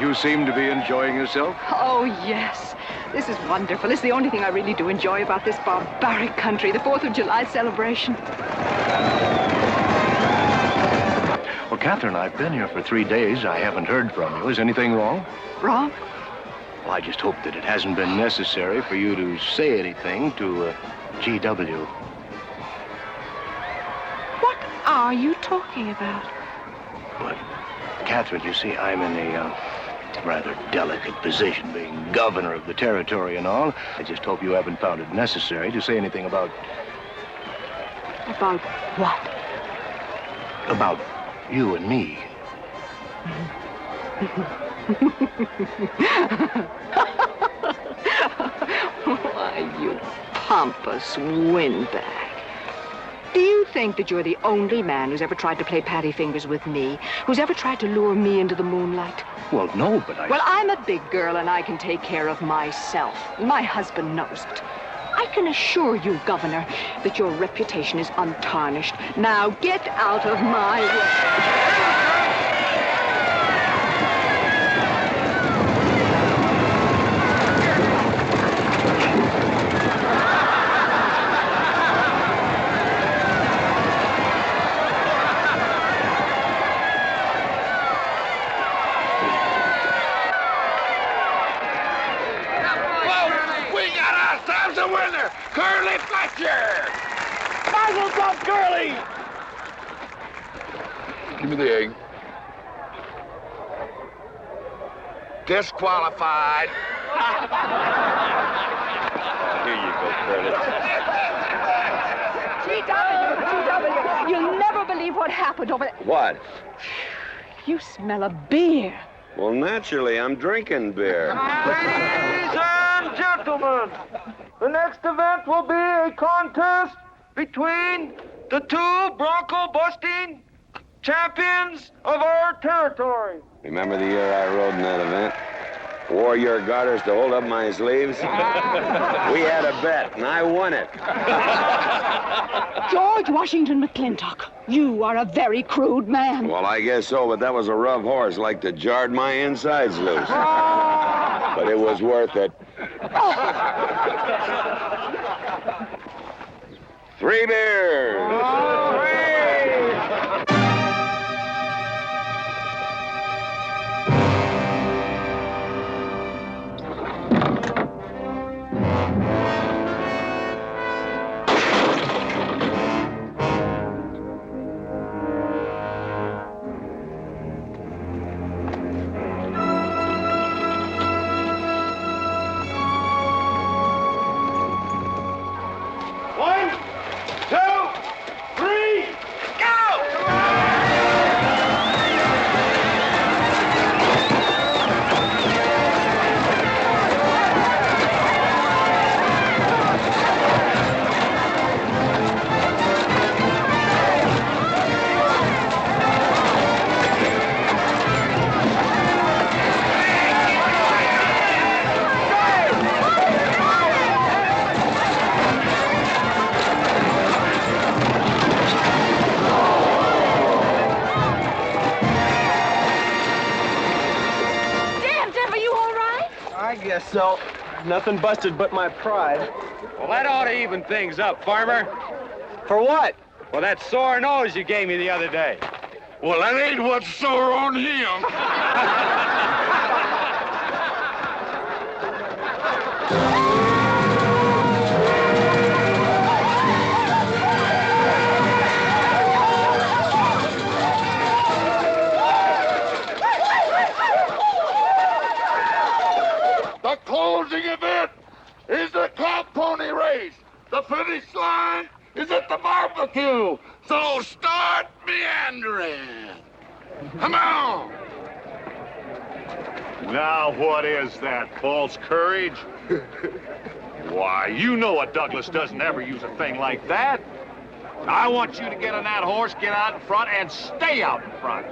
you seem to be enjoying yourself. Oh, yes. This is wonderful. It's the only thing I really do enjoy about this barbaric country, the 4th of July celebration. Well, Catherine, I've been here for 3 days. I haven't heard from you. Is anything wrong? Wrong? Well, I just hope that it hasn't been necessary for you to say anything to GW. What are you talking about? But, Catherine, you see, I'm in a rather delicate position, being governor of the territory and all. I just hope you haven't found it necessary to say anything about... About what? About you and me. Why, you pompous windbag. Do you think that you're the only man who's ever tried to play patty fingers with me, who's ever tried to lure me into the moonlight? Well, no, but I... Well, I'm a big girl and I can take care of myself. My husband knows it. I can assure you, Governor, that your reputation is untarnished. Now get out of my way. Curly Fletcher! Muzzles up, Curly! Give me the egg. Disqualified. Here you go, Curly. GW, you'll never believe what happened over there. What? You smell a beer. Well, naturally, I'm drinking beer. Ladies and gentlemen, the next event will be a contest between the two bronco-busting champions of our territory. Remember the year I rode in that event? Wore your garters to hold up my sleeves? We had a bet, and I won it. George Washington McLintock, you are a very crude man. Well, I guess so, but that was a rough horse, like to jarred my insides loose. But it was worth it. 3 beers. So, nothing busted but my pride. Well, that ought to even things up, Farmer. For what? Well, that sore nose you gave me the other day. Well, that ain't what's sore on him. The closing event is the cow pony race. The finish line is at the barbecue. So start meandering. Come on. Now, what is that, false courage? Why, you know a Douglas doesn't ever use a thing like that. I want you to get on that horse, get out in front, and stay out in front.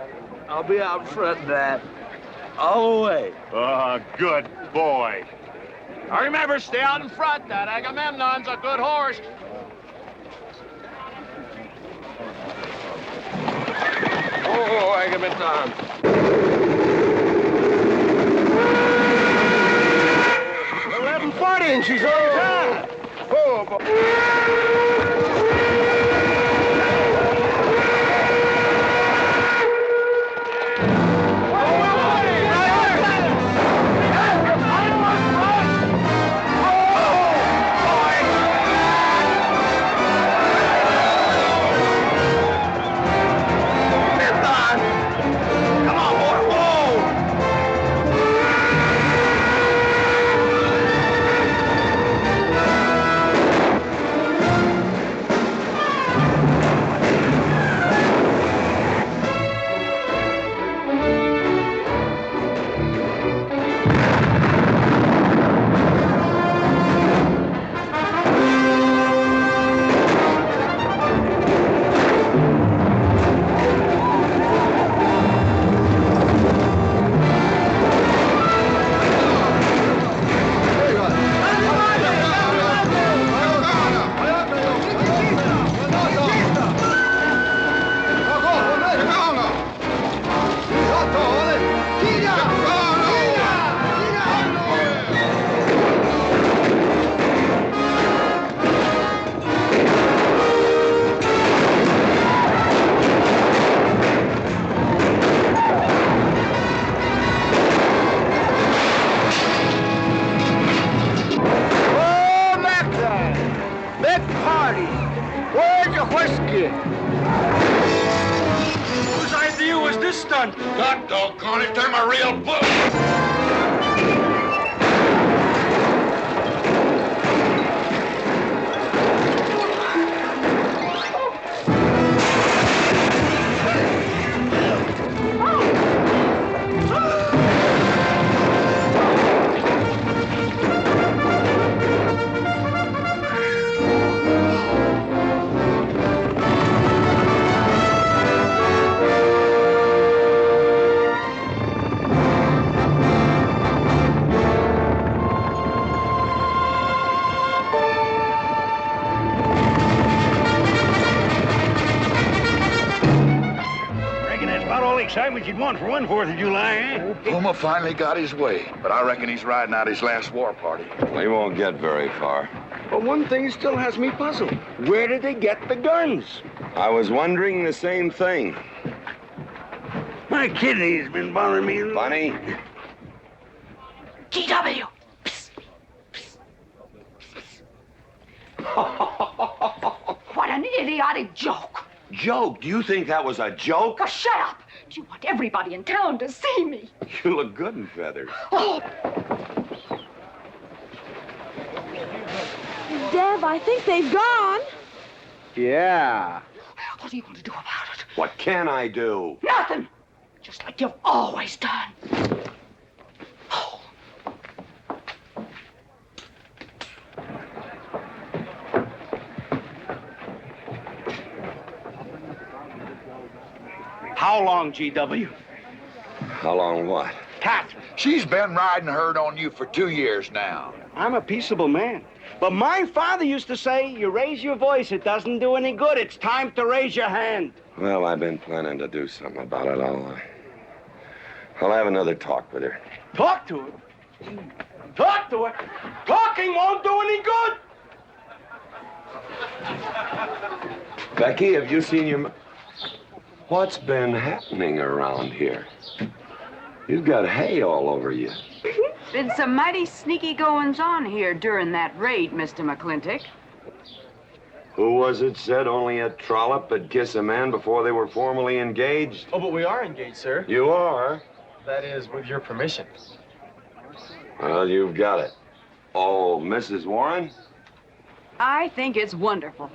I'll be out in front, Dad. All the way. Good boy. Now remember, stay out in front. That Agamemnon's a good horse. Oh, Agamemnon. Maureen, she's on top. Oh, Whose idea was this stunt? God doggone it, they're my real book. Excitement you'd want for one 4th of July, eh? Puma finally got his way, but I reckon he's riding out his last war party. We won't get very far. But one thing still has me puzzled. Where did they get the guns? I was wondering the same thing. My kidney's been bothering me. Funny? GW! What an idiotic joke. Joke? Do you think that was a joke? Oh, shut up! Do you want everybody in town to see me? You look good in feathers. Oh. Dev, I think they've gone. Yeah. What are you going to do about it? What can I do? Nothing! Just like you've always done. How long, GW? How long what? Catherine. She's been riding herd on you for 2 years now. I'm a peaceable man. But my father used to say, you raise your voice, it doesn't do any good. It's time to raise your hand. Well, I've been planning to do something about it. I'll have another talk with her. Talk to her? Talk to her? Talking won't do any good. Becky, have you seen your... What's been happening around here? You've got hay all over you. Been some mighty sneaky goings-on here during that raid, Mr. McLintock. Who was it said only a trollop would kiss a man before they were formally engaged? Oh, but we are engaged, sir. You are? That is, with your permission. Well, you've got it. Oh, Mrs. Warren? I think it's wonderful.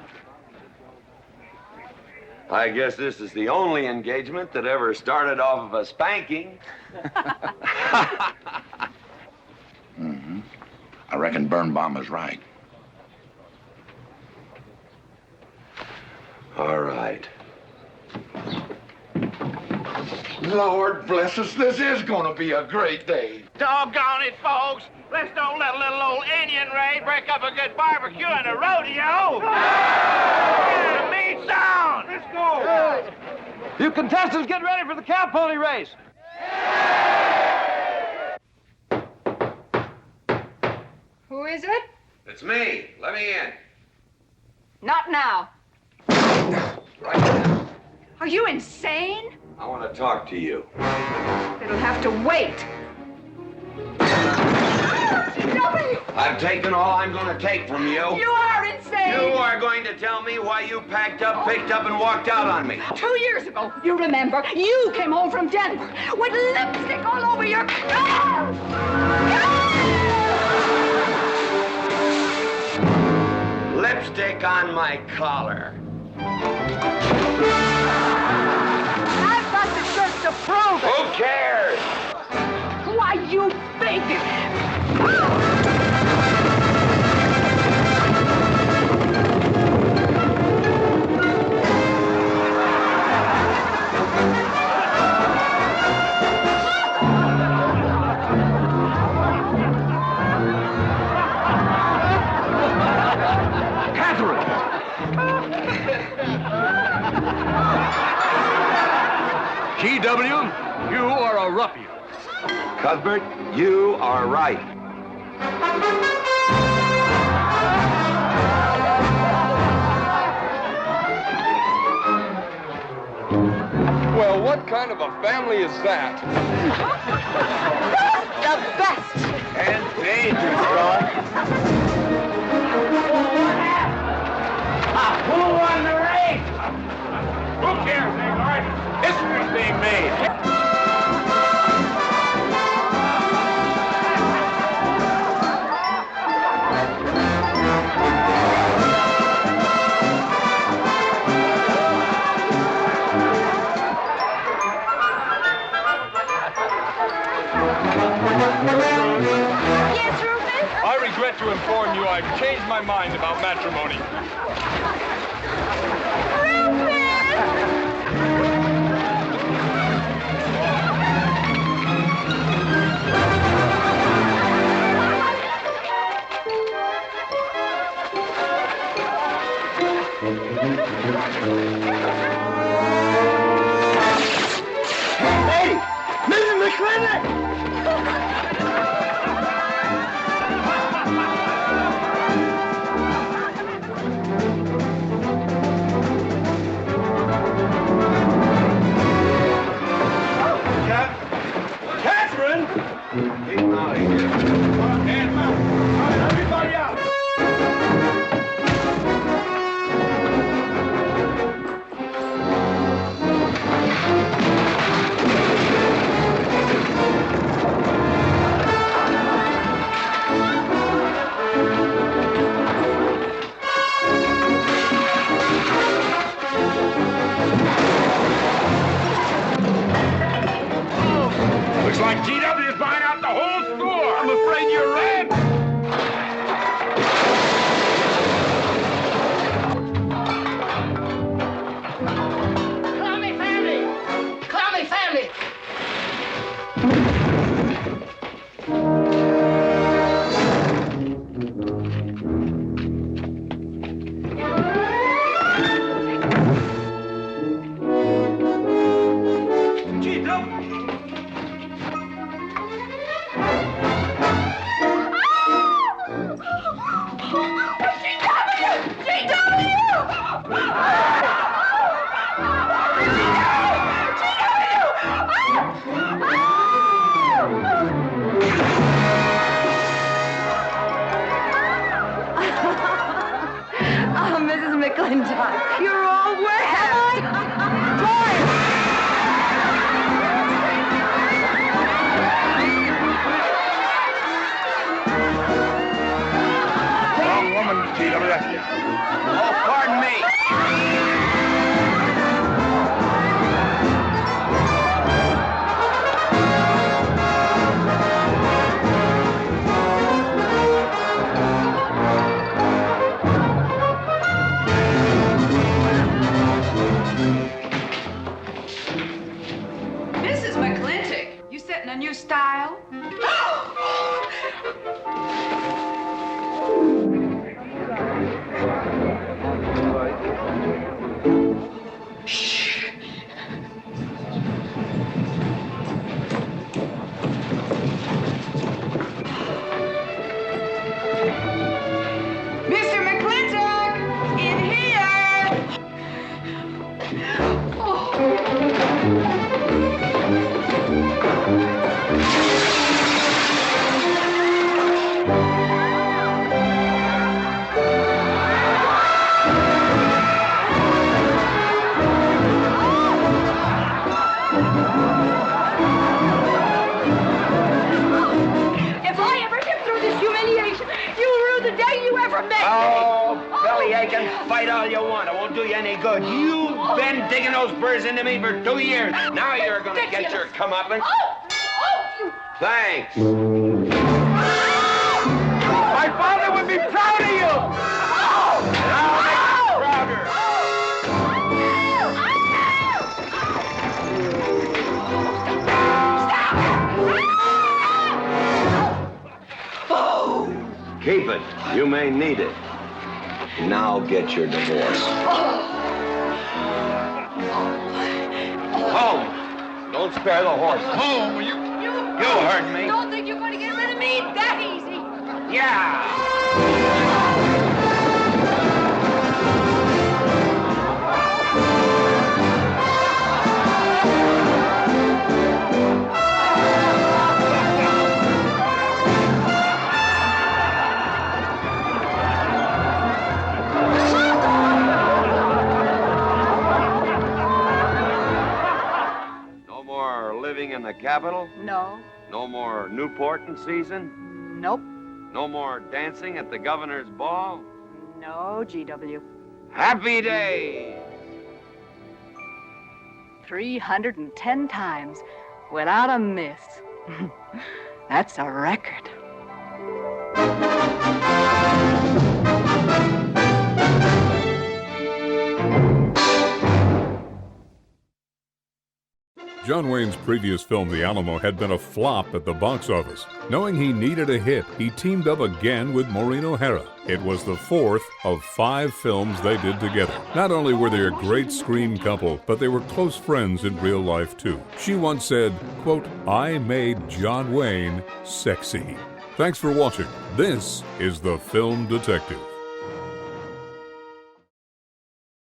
I guess this is the only engagement that ever started off of a spanking. Mm-hmm. I reckon Birnbaum is right. All right. Lord bless us, this is gonna be a great day. Doggone it, folks. Let's don't let a little old Indian raid break up a good barbecue and a rodeo. Get a meat sound. Let's go. You contestants get ready for the cow pony race. Who is it? It's me. Let me in. Not now. Right now. Are you insane? I want to talk to you. It'll have to wait. I've taken all I'm going to take from you. You are insane! You are going to tell me why you packed up, picked up, and walked out on me. 2 years ago, you remember, you came home from Denver with lipstick all over your... Lipstick on my collar. I've got the shirt to prove it. Who cares? Why, you big... GW, you are a ruffian. Cuthbert, you are right. Well, what kind of a family is that? The best! And dangerous, son. Who won the race? Who cares, Ingrid? History's being made. Yes, Rufus? I regret to inform you I've changed my mind about matrimony. Hey, Mrs. McLintock! Catherine! Get him out of here. Everybody out! Looks like GW's buying out the whole store. I'm afraid you're right. Clowny family! Clowny family! Oh, Mrs. McLintock, you're all wet. Wrong woman, GW. Oh, pardon me. Mrs. McLintock, you setting a new style? from that Oh, belly aching. Fight all you want. It won't do you any good. You've been digging those burrs into me for 2 years. Now you're going to get your comeuppance. Thanks. My father would be proud of you! I'll make you prouder. Keep it. You may need it. Now get your divorce. Home. Don't spare the horse. Home, you heard me. Don't think you're going to get rid of me that easy. Yeah. No more living in the capital? No. No more Newport in season? Nope. No more dancing at the governor's ball? No, GW. Happy days! 310 times without a miss. That's a record. John Wayne's previous film, The Alamo, had been a flop at the box office. Knowing he needed a hit, he teamed up again with Maureen O'Hara. It was the fourth of 5 films they did together. Not only were they a great screen couple, but they were close friends in real life, too. She once said, quote, "I made John Wayne sexy." Thanks for watching. This is The Film Detective.